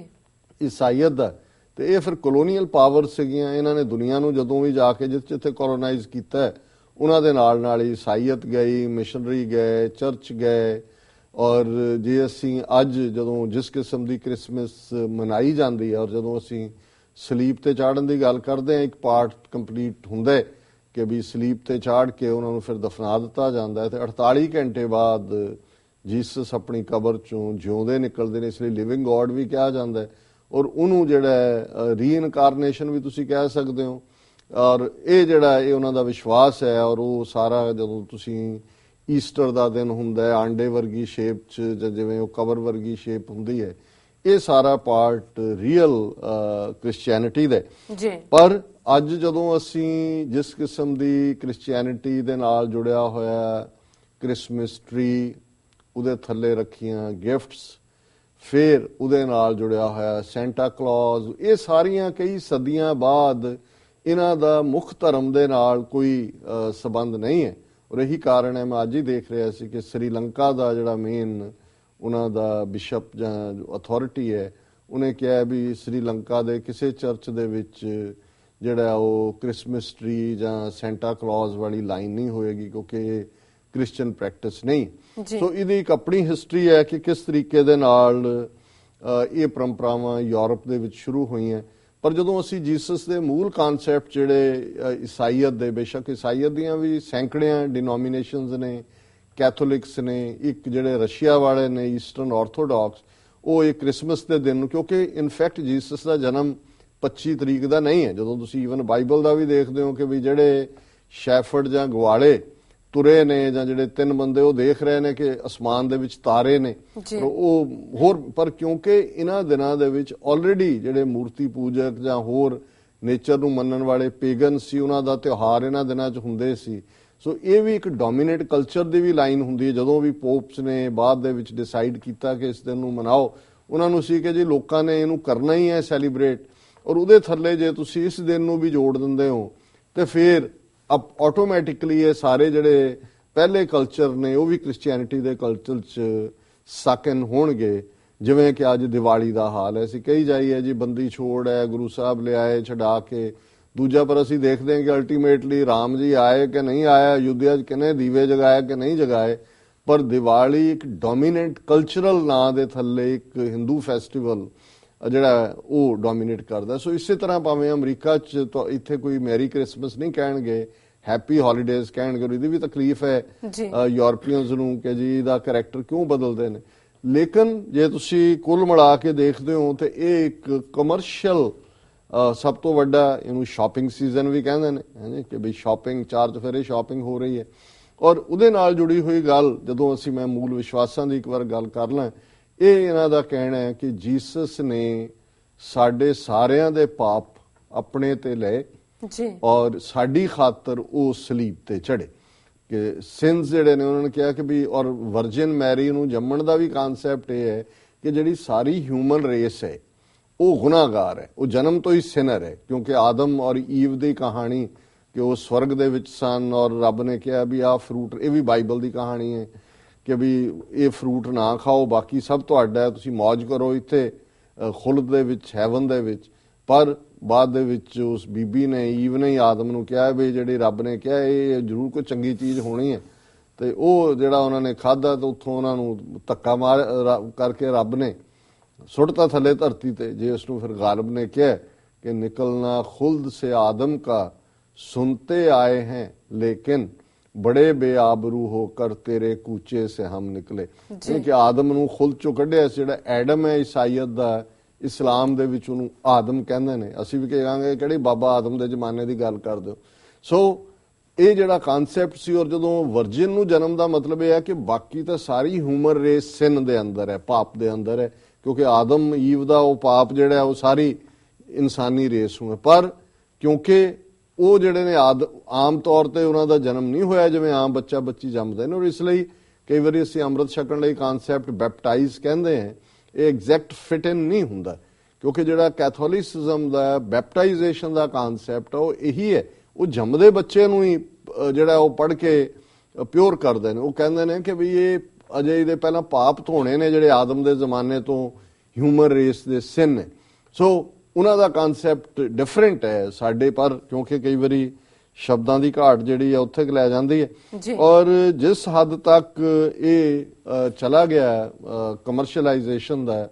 Speaker 2: ਈਸਾਈਅਤ ਦਾ, ਤੇ ਇਹ ਫਿਰ ਕਲੋਨੀਅਲ ਪਾਵਰ ਸੀਗੀਆਂ, ਇਹਨਾਂ ਨੇ ਦੁਨੀਆ ਨੂੰ ਜਦੋਂ ਵੀ ਜਾ ਕੇ ਜਿੱਥੇ ਕੋਲੋਨਾਈਜ਼ ਕੀਤਾ, ਉਹਨਾਂ ਦੇ ਨਾਲ ਹੀ ਈਸਾਈਅਤ ਗਈ, ਮਿਸ਼ਨਰੀ ਗਏ, ਚਰਚ ਗਏ। ਔਰ ਜੇ ਅਸੀਂ ਅੱਜ ਜਦੋਂ ਜਿਸ ਕਿਸਮ ਦੀ ਕ੍ਰਿਸਮਸ ਮਨਾਈ ਜਾਂਦੀ ਹੈ, ਔਰ ਜਦੋਂ ਅਸੀਂ ਸਲੀਬ ਤੇ ਚਾੜਨ ਦੀ ਗੱਲ ਕਰਦੇ ਹਾਂ, ਇੱਕ ਪਾਰਟ ਕੰਪਲੀਟ ਹੁੰਦਾ ਹੈ ਕਿ ਵੀ ਸਲੀਬ ਤੇ ਚਾੜ ਕੇ ਉਹਨਾਂ ਨੂੰ ਫਿਰ ਦਫਨਾ ਦਿੱਤਾ ਜਾਂਦਾ ਹੈ, ਤੇ 48 ਘੰਟੇ ਬਾਅਦ ਜੀਸਸ ਆਪਣੀ ਕਬਰ ਚੋਂ ਜਿਉਂਦੇ ਨਿਕਲਦੇ ਨੇ, ਇਸ ਲਈ ਲਿਵਿੰਗ ਗॉड ਵੀ ਕਿਹਾ ਜਾਂਦਾ ਹੈ। ਔਰ ਉਹਨੂੰ ਜਿਹੜਾ ਰੀਇਨਕਾਰਨੇਸ਼ਨ ਵੀ ਤੁਸੀਂ ਕਹਿ ਸਕਦੇ ਹੋ। ਔਰ ਇਹ ਜਿਹੜਾ ਇਹ ਉਹਨਾਂ ਦਾ ਵਿਸ਼ਵਾਸ ਹੈ। ਔਰ ਉਹ ਸਾਰਾ ਜਦੋਂ ਤੁਸੀਂ ਈਸਟਰ ਦਾ ਦਿਨ ਹੁੰਦਾ ਹੈ, ਆਂਡੇ ਵਰਗੀ ਸ਼ੇਪ 'ਚ, ਜਾਂ ਜਿਵੇਂ ਉਹ ਕਬਰ ਵਰਗੀ ਸ਼ੇਪ ਹੁੰਦੀ ਹੈ, ਇਹ ਸਾਰਾ ਪਾਰਟ ਰੀਅਲ ਕ੍ਰਿਸਚੀਅਨਿਟੀ ਦਾ। ਪਰ ਅੱਜ ਜਦੋਂ ਅਸੀਂ ਜਿਸ ਕਿਸਮ ਦੀ ਕ੍ਰਿਸਚੀਅਨਿਟੀ ਦੇ ਨਾਲ ਜੁੜਿਆ ਹੋਇਆ ਕ੍ਰਿਸਮਸ ਟਰੀ, ਉਹਦੇ ਥੱਲੇ ਰੱਖੀਆਂ ਗਿਫਟਸ, ਫਿਰ ਉਹਦੇ ਨਾਲ ਜੁੜਿਆ ਹੋਇਆ ਸੈਂਟਾ ਕਲੌਜ਼, ਇਹ ਸਾਰੀਆਂ ਕਈ ਸਦੀਆਂ ਬਾਅਦ ਇਹਨਾਂ ਦਾ ਮੁੱਖ ਧਰਮ ਦੇ ਨਾਲ ਕੋਈ ਸਬੰਧ ਨਹੀਂ ਹੈ। ਔਰ ਇਹੀ ਕਾਰਨ ਹੈ, ਮੈਂ ਅੱਜ ਹੀ ਦੇਖ ਰਿਹਾ ਸੀ ਕਿ ਸ੍ਰੀਲੰਕਾ ਦਾ ਜਿਹੜਾ ਮੇਨ ਉਹਨਾਂ ਦਾ ਬਿਸ਼ਪ ਜਾਂ ਅਥਾਰਟੀ ਹੈ, ਉਹਨੇ ਕਿਹਾ ਵੀ ਸ੍ਰੀਲੰਕਾ ਦੇ ਕਿਸੇ ਚਰਚ ਦੇ ਵਿੱਚ ਜਿਹੜਾ ਉਹ ਕ੍ਰਿਸਮਸ ਟਰੀ ਜਾਂ ਸੈਂਟਾ ਕਲੌਜ਼ ਵਾਲੀ ਲਾਈਨ ਨਹੀਂ ਹੋਏਗੀ, ਕਿਉਂਕਿ ਇਹ ਕ੍ਰਿਸਚੀਅਨ ਪ੍ਰੈਕਟਿਸ ਨਹੀਂ। ਸੋ ਇਹਦੀ ਇੱਕ ਆਪਣੀ ਹਿਸਟਰੀ ਹੈ ਕਿ ਕਿਸ ਤਰੀਕੇ ਦੇ ਨਾਲ ਇਹ ਪਰੰਪਰਾਵਾਂ ਯੂਰਪ ਦੇ ਵਿੱਚ ਸ਼ੁਰੂ ਹੋਈਆਂ। ਪਰ ਜਦੋਂ ਅਸੀਂ ਜੀਸਸ ਦੇ ਮੂਲ ਕਨਸੈਪਟ ਜਿਹੜੇ ਈਸਾਈਅਤ ਦੇ, ਬੇਸ਼ੱਕ ਈਸਾਈਅਤ ਦੀਆਂ ਵੀ ਸੈਂਕੜਿਆਂ ਡਿਨੋਮੀਨੇਸ਼ਨਸ ਨੇ, ਕੈਥੋਲਿਕਸ ਨੇ, ਇੱਕ ਜਿਹੜੇ ਰਸ਼ੀਆ ਵਾਲੇ ਨੇ ਈਸਟਰਨ ਆਰਥੋਡਾਕਸ, ਉਹ ਇਹ ਕ੍ਰਿਸਮਸ ਦੇ ਦਿਨ ਨੂੰ, ਕਿਉਂਕਿ ਇਨਫੈਕਟ ਜੀਸਸ ਦਾ ਜਨਮ 25 ਤਰੀਕ ਦਾ ਨਹੀਂ ਹੈ। ਜਦੋਂ ਤੁਸੀਂ ਈਵਨ ਬਾਈਬਲ ਦਾ ਵੀ ਦੇਖਦੇ ਹੋ ਕਿ ਵੀ ਜਿਹੜੇ ਸ਼ੈਫਰਡ ਜਾਂ ਗਵਾਲੇ ਤੁਰੇ ਨੇ, ਜਾਂ ਜਿਹੜੇ 3 ਬੰਦੇ ਉਹ ਦੇਖ ਰਹੇ ਨੇ ਕਿ ਅਸਮਾਨ ਦੇ ਵਿੱਚ ਤਾਰੇ ਨੇ, ਉਹ ਹੋਰ, ਪਰ ਕਿਉਂਕਿ ਇਹਨਾਂ ਦਿਨਾਂ ਦੇ ਵਿੱਚ ਆਲਰੇਡੀ ਜਿਹੜੇ ਮੂਰਤੀ ਪੂਜਕ ਜਾਂ ਹੋਰ ਨੇਚਰ ਨੂੰ ਮੰਨਣ ਵਾਲੇ ਪੇਗਨ ਸੀ, ਉਹਨਾਂ ਦਾ ਤਿਉਹਾਰ ਇਹਨਾਂ ਦਿਨਾਂ 'ਚ ਹੁੰਦੇ ਸੀ। ਸੋ ਇਹ ਵੀ ਇੱਕ ਡੋਮੀਨੇਟ ਕਲਚਰ ਦੀ ਵੀ ਲਾਈਨ ਹੁੰਦੀ ਹੈ। ਜਦੋਂ ਵੀ ਪੋਪਸ ਨੇ ਬਾਅਦ ਦੇ ਵਿੱਚ ਡਿਸਾਈਡ ਕੀਤਾ ਕਿ ਇਸ ਦਿਨ ਨੂੰ ਮਨਾਓ, ਉਹਨਾਂ ਨੂੰ ਸੀ ਕਿ ਜੀ ਲੋਕਾਂ ਨੇ ਇਹਨੂੰ ਕਰਨਾ ਹੀ ਹੈ ਸੈਲੀਬ੍ਰੇਟ, ਔਰ ਉਹਦੇ ਥੱਲੇ ਜੇ ਤੁਸੀਂ ਇਸ ਦਿਨ ਨੂੰ ਵੀ ਜੋੜ ਦਿੰਦੇ ਹੋ ਤੇ ਫਿਰ ਆਟੋਮੈਟਿਕਲੀ ਇਹ ਸਾਰੇ ਜਿਹੜੇ ਪਹਿਲੇ ਕਲਚਰ ਨੇ ਉਹ ਵੀ ਕ੍ਰਿਸਚੀਅਨਿਟੀ ਦੇ ਕਲਚਰ 'ਚ ਸਾਕਨ ਹੋਣਗੇ। ਜਿਵੇਂ ਕਿ ਅੱਜ ਦੀਵਾਲੀ ਦਾ ਹਾਲ ਹੈ, ਅਸੀਂ ਕਹੀ ਜਾਈਏ ਜੀ ਬੰਦੀ ਛੋੜ ਹੈ, ਗੁਰੂ ਸਾਹਿਬ ਲਿਆਏ ਛਡਾ ਕੇ ਦੂਜਾ ਪਰ ਅਸੀਂ ਦੇਖਦੇ ਹਾਂ ਕਿ ਅਲਟੀਮੇਟਲੀ ਰਾਮ ਜੀ ਆਏ ਕਿ ਨਹੀਂ ਆਇਆ, ਅਯੁੱਧਿਆ 'ਚ ਕਿਹਨੇ ਦੀਵੇ ਜਗਾਏ ਕਿ ਨਹੀਂ ਜਗਾਏ, ਪਰ ਦੀਵਾਲੀ ਇੱਕ ਡੋਮੀਨੈਂਟ ਕਲਚਰਲ ਨਾਂ ਦੇ ਥੱਲੇ ਇੱਕ ਹਿੰਦੂ ਫੈਸਟੀਵਲ ਜਿਹੜਾ ਉਹ ਡੋਮੀਨੇਟ ਕਰਦਾ। ਸੋ ਇਸੇ ਤਰ੍ਹਾਂ ਭਾਵੇਂ ਅਮਰੀਕਾ 'ਚ ਇੱਥੇ ਕੋਈ ਮੈਰੀ ਕ੍ਰਿਸਮਸ ਨਹੀਂ ਕਹਿਣਗੇ, ਹੈਪੀ ਹੌਲੀਡੇਜ਼ ਕਹਿਣਗੇ, ਇਹਦੀ ਵੀ ਤਕਲੀਫ ਹੈ ਯੂਰਪੀਅਨਸ ਨੂੰ ਕਿ ਜੀ ਇਹਦਾ ਕਰੈਕਟਰ ਕਿਉਂ ਬਦਲਦੇ ਨੇ। ਲੇਕਿਨ ਜੇ ਤੁਸੀਂ ਕੁੱਲ ਮਿਲਾ ਕੇ ਦੇਖਦੇ ਹੋ ਤੇ ਇਹ ਇੱਕ ਕਮਰਸ਼ੀਅਲ ਸਭ ਤੋਂ ਵੱਡਾ, ਇਹਨੂੰ ਸ਼ਾਪਿੰਗ ਸੀਜ਼ਨ ਵੀ ਕਹਿੰਦੇ ਨੇ ਕਿ ਬਈ ਸ਼ਾਪਿੰਗ, ਚਾਰ ਚੁਫੇਰੇ ਸ਼ਾਪਿੰਗ ਹੋ ਰਹੀ ਹੈ। ਔਰ ਉਹਦੇ ਨਾਲ ਜੁੜੀ ਹੋਈ ਗੱਲ ਜਦੋਂ ਅਸੀਂ ਮੈਂ ਮੂਲ ਵਿਸ਼ਵਾਸਾਂ ਦੀ ਇੱਕ ਵਾਰ ਗੱਲ ਕਰ ਲਾਂ, ਇਹ ਇਹਨਾਂ ਦਾ ਕਹਿਣਾ ਹੈ ਕਿ ਜੀਸਸ ਨੇ ਸਾਡੇ ਸਾਰਿਆਂ ਦੇ ਪਾਪ ਆਪਣੇ ਤੇ ਲਏ ਔਰ ਸਾਡੀ ਖਾਤਰ ਉਹ ਸਲੀਬ ਤੇ ਚੜੇ, ਕਿ ਸਿਨਸ ਜਿਹੜੇ ਨੇ ਉਹਨਾਂ ਨੇ ਕਿਹਾ ਕਿ ਵੀ, ਔਰ ਵਰਜਨ ਮੈਰੀ ਨੂੰ ਜੰਮਣ ਦਾ ਵੀ ਕਨਸੈਪਟ ਇਹ ਹੈ ਕਿ ਜਿਹੜੀ ਸਾਰੀ ਹਿਊਮਨ ਰੇਸ ਹੈ ਉਹ ਗੁਨਾਹਗਾਰ ਹੈ, ਉਹ ਜਨਮ ਤੋਂ ਹੀ ਸਿਨਰ ਹੈ, ਕਿਉਂਕਿ ਆਦਮ ਔਰ ਈਵ ਦੀ ਕਹਾਣੀ ਕਿ ਉਹ ਸਵਰਗ ਦੇ ਵਿੱਚ ਸਨ ਔਰ ਰੱਬ ਨੇ ਕਿਹਾ ਵੀ ਆਹ ਫਰੂਟ, ਇਹ ਵੀ ਬਾਈਬਲ ਦੀ ਕਹਾਣੀ ਹੈ ਕਿ ਵੀ ਇਹ ਫਰੂਟ ਨਾ ਖਾਓ, ਬਾਕੀ ਸਭ ਤੁਹਾਡਾ ਹੈ, ਤੁਸੀਂ ਮौज ਕਰੋ ਇੱਥੇ ਖੁਲਦ ਦੇ ਵਿੱਚ, ਹੈਵਨ ਦੇ ਵਿੱਚ। ਪਰ ਬਾਅਦ ਦੇ ਵਿੱਚ ਉਸ ਬੀਬੀ ਨੇ, ਈਵ ਨੇ ਆਦਮ ਨੂੰ ਕਿਹਾ ਵੀ ਜਿਹੜੀ ਰੱਬ ਨੇ ਕਿਹਾ ਇਹ ਜ਼ਰੂਰ ਕੋਈ ਚੰਗੀ ਚੀਜ਼ ਹੋਣੀ ਹੈ, ਤੇ ਉਹ ਜਿਹੜਾ ਉਹਨਾਂ ਨੇ ਖਾਧਾ ਤੇ ਉੱਥੋਂ ਉਹਨਾਂ ਨੂੰ ਧੱਕਾ ਮਾਰ ਕਰਕੇ ਰੱਬ ਨੇ ਸੁੱਟਤਾ ਥੱਲੇ ਧਰਤੀ ਤੇ। ਜੇ ਉਸਨੂੰ ਫਿਰ ਗਾਲਿਬ ਨੇ ਕਿਹਾ कि निकलना खुल्द से आदम का सुनते आए हैं लेकिन बड़े बेआबरू होकर तेरे कूचे से हम निकले। कि आदम ਨੂੰ ਖੁਦ ਚੋਂ ਕੱਢਿਆ, ਜਿਹੜਾ ਐਡਮ ਹੈ ਈਸਾਈਅਤ ਦਾ, ਇਸਲਾਮ ਦੇ ਵਿੱਚ ਉਹਨੂੰ ਆਦਮ ਕਹਿੰਦੇ ਨੇ। ਅਸੀਂ ਵੀ ਕਹਾਂਗੇ ਕਿਹੜੀ ਬਾਬਾ ਆਦਮ ਦੇ ਜ਼ਮਾਨੇ ਦੀ ਗੱਲ ਕਰਦੇ ਹੋ। ਸੋ ਇਹ ਜਿਹੜਾ ਕਨਸੈਪਟ ਸੀ, ਔਰ ਜਦੋਂ ਵਰਜਨ ਨੂੰ ਜਨਮ ਦਾ ਮਤਲਬ ਇਹ ਹੈ ਕਿ ਬਾਕੀ ਤਾਂ ਸਾਰੀ ਹਿਊਮਨ ਰੇਸ ਸਿਨ ਦੇ ਅੰਦਰ ਹੈ, ਪਾਪ ਦੇ ਅੰਦਰ ਹੈ, ਕਿਉਂਕਿ ਆਦਮ ਈਵ ਦਾ ਉਹ ਪਾਪ ਜਿਹੜਾ ਉਹ ਸਾਰੀ ਇਨਸਾਨੀ ਰੇਸ ਨੂੰ ਹੈ। ਪਰ ਕਿਉਂਕਿ ਉਹ ਜਿਹੜੇ ਨੇ ਆਮ ਤੌਰ ਤੇ ਉਹਨਾਂ ਦਾ ਜਨਮ ਨਹੀਂ ਹੋਇਆ ਜਿਵੇਂ ਆਮ ਬੱਚਾ ਬੱਚੀ ਜੰਮਦੇ ਨੇ, ਔਰ ਇਸ ਲਈ ਕਈ ਵਾਰੀ ਅਸੀਂ ਅੰਮ੍ਰਿਤ ਛਕਣ ਲਈ ਕਨਸੈਪਟ ਬੈਪਟਾਈਜ਼ ਕਹਿੰਦੇ ਹਾਂ, ਇਹ ਐਗਜ਼ੈਕਟ ਫਿਟ ਇਨ ਨਹੀਂ ਹੁੰਦਾ, ਕਿਉਂਕਿ ਜਿਹੜਾ ਕੈਥੋਲਿਸਿਜ਼ਮ ਦਾ ਬੈਪਟਾਈਜੇਸ਼ਨ ਦਾ ਕਨਸੈਪਟ ਉਹ ਇਹੀ ਹੈ, ਉਹ ਜੰਮਦੇ ਬੱਚੇ ਨੂੰ ਹੀ ਜਿਹੜਾ ਉਹ ਪੜ੍ਹ ਕੇ ਪਿਓਰ ਕਰਦੇ ਨੇ। ਉਹ ਕਹਿੰਦੇ ਨੇ ਕਿ ਵੀ ਇਹ ਅਜੇ ਇਹਦੇ ਪਹਿਲਾਂ ਪਾਪ ਧੋਣੇ ਨੇ ਜਿਹੜੇ ਆਦਮ ਦੇ ਜ਼ਮਾਨੇ ਤੋਂ ਹਿਊਮਨ ਰੇਸ ਦੇ ਸਿਨ ਨੇ। ਸੋ ਉਹਨਾਂ ਦਾ ਕਨਸੈਪਟ ਡਿਫਰੈਂਟ ਹੈ ਸਾਡੇ, ਪਰ ਕਿਉਂਕਿ ਕਈ ਵਾਰੀ ਸ਼ਬਦਾਂ ਦੀ ਘਾਟ ਜਿਹੜੀ ਹੈ ਉੱਥੇ ਲੈ ਜਾਂਦੀ ਹੈ। ਔਰ ਜਿਸ ਹੱਦ ਤੱਕ ਇਹ ਚਲਾ ਗਿਆ ਕਮਰਸ਼ੀਅਲਾਈਜੇਸ਼ਨ ਦਾ,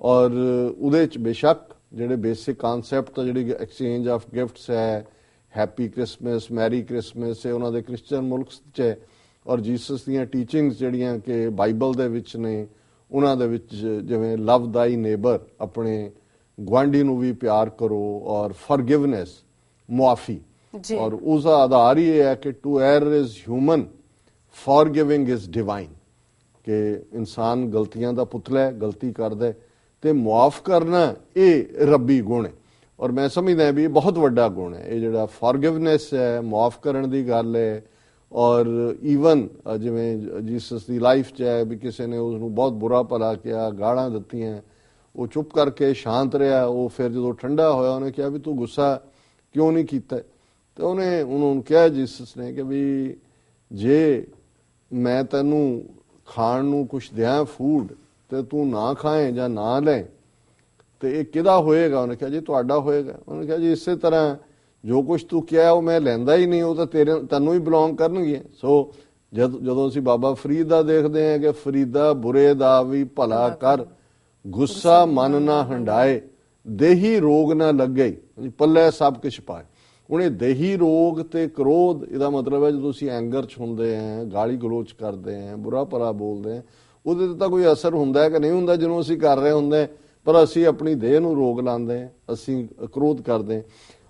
Speaker 2: ਔਰ ਉਹਦੇ ਚ ਬੇਸ਼ੱਕ ਜਿਹੜੇ ਬੇਸਿਕ ਕਨਸੈਪਟ ਜਿਹੜੀ ਐਕਸਚੇਂਜ ਆਫ ਗਿਫਟਸ ਹੈ, ਹੈਪੀ ਕ੍ਰਿਸਮਸ, ਮੈਰੀ ਕ੍ਰਿਸਮਸ ਹੈ ਉਹਨਾਂ ਦੇ ਕ੍ਰਿਸਚੀਅਨ ਮੁਲਕਸ 'ਚ ਹੈ, ਔਰ ਜੀਸਸ ਦੀਆਂ ਟੀਚਿੰਗਸ ਜਿਹੜੀਆਂ ਕਿ ਬਾਈਬਲ ਦੇ ਵਿੱਚ ਨੇ, ਉਹਨਾਂ ਦੇ ਵਿੱਚ ਜਿਵੇਂ ਲਵ ਥਾਈ ਨੇਬਰ, ਆਪਣੇ ਗੁਆਂਢੀ ਨੂੰ ਵੀ ਪਿਆਰ ਕਰੋ, ਔਰ ਫॉरगिवनेस ਮੁਆਫੀ, ਔਰ ਉਸਦਾ ਆਧਾਰ ਹੀ ਇਹ ਹੈ ਕਿ to err is human, forgiving is divine, ਕਿ ਇਨਸਾਨ ਗਲਤੀਆਂ ਦਾ ਪੁਤਲਾ ਹੈ, ਗਲਤੀ ਕਰਦਾ ਤੇ ਮੁਆਫ ਕਰਨਾ ਇਹ ਰੱਬੀ ਗੁਣ ਹੈ। ਔਰ ਮੈਂ ਸਮਝਦਾ ਵੀ ਇਹ ਬਹੁਤ ਵੱਡਾ ਗੁਣ ਹੈ, ਇਹ ਜਿਹੜਾ ਫॉरगिवनेस ਹੈ, ਮੁਆਫ ਕਰਨ ਦੀ ਗੱਲ ਹੈ। ਔਰ ਈਵਨ ਜਿਵੇਂ ਜੀਸਸ ਦੀ ਲਾਈਫ 'ਚ ਹੈ ਵੀ ਕਿਸੇ ਨੇ ਉਸਨੂੰ ਬਹੁਤ ਬੁਰਾ ਭਲਾ ਕਿਹਾ, ਗਾਲਾਂ ਦਿੱਤੀਆਂ, ਉਹ ਚੁੱਪ ਕਰਕੇ ਸ਼ਾਂਤ ਰਿਹਾ। ਉਹ ਫਿਰ ਜਦੋਂ ਠੰਡਾ ਹੋਇਆ ਉਹਨੇ ਕਿਹਾ ਵੀ ਤੂੰ ਗੁੱਸਾ ਕਿਉਂ ਨਹੀਂ ਕੀਤਾ, ਤੇ ਉਹਨੇ ਉਹਨੂੰ ਕਿਹਾ ਜੀਸਸ ਨੇ ਕਿ ਵੀ ਜੇ ਮੈਂ ਤੈਨੂੰ ਖਾਣ ਨੂੰ ਕੁਛ ਦਿਆਂ ਫੂਡ ਤੇ ਤੂੰ ਨਾ ਖਾਏ ਜਾਂ ਨਾ ਲੈ ਤੇ ਇਹ ਕਿਹਦਾ ਹੋਏਗਾ? ਉਹਨੇ ਕਿਹਾ ਜੀ ਤੁਹਾਡਾ ਹੋਏਗਾ। ਉਹਨੇ ਕਿਹਾ ਜੀ ਇਸੇ ਤਰ੍ਹਾਂ ਜੋ ਕੁਛ ਤੂੰ ਕਿਹਾ ਉਹ ਮੈਂ ਲੈਂਦਾ ਹੀ ਨਹੀਂ, ਉਹ ਤਾਂ ਤੈਨੂੰ ਹੀ ਬਿਲੋਂਗ ਕਰਨਗੇ। ਸੋ ਜਦੋਂ ਅਸੀਂ ਬਾਬਾ ਫਰੀਦ ਦਾ ਦੇਖਦੇ ਹਾਂ ਕਿ ਫਰੀਦਾ ਬੁਰੇ ਦਾ ਵੀ ਭਲਾ ਕਰ, ਗੁੱਸਾ ਮਨ ਨਾ ਹੰਡਾਏ, ਦੇਹੀ ਰੋਗ ਨਾ ਲੱਗੇ, ਪੱਲੇ ਸਭ ਕੁਛ ਪਾਏ। ਹੁਣ ਇਹ ਦੇਹੀ ਰੋਗ ਤੇ ਕ੍ਰੋਧ, ਇਹਦਾ ਮਤਲਬ ਹੈ ਜਦੋਂ ਅਸੀਂ ਐਂਗਰ 'ਚ ਹੁੰਦੇ ਹਾਂ, ਗਾਲੀ ਗਲੋਚ ਕਰਦੇ ਹਾਂ, ਬੁਰਾ ਭਲਾ ਬੋਲਦੇ ਹਾਂ, ਉਹਦੇ ਤੇ ਤਾਂ ਕੋਈ ਅਸਰ ਹੁੰਦਾ ਹੈ ਕਿ ਨਹੀਂ ਹੁੰਦਾ ਜਿਹਨੂੰ ਅਸੀਂ ਕਰ ਰਹੇ ਹੁੰਦੇ, ਪਰ ਅਸੀਂ ਆਪਣੀ ਦੇਹ ਨੂੰ ਰੋਗ ਲਾਉਂਦੇ ਹਾਂ, ਅਸੀਂ ਕ੍ਰੋਧ ਕਰਦੇ ਹਾਂ।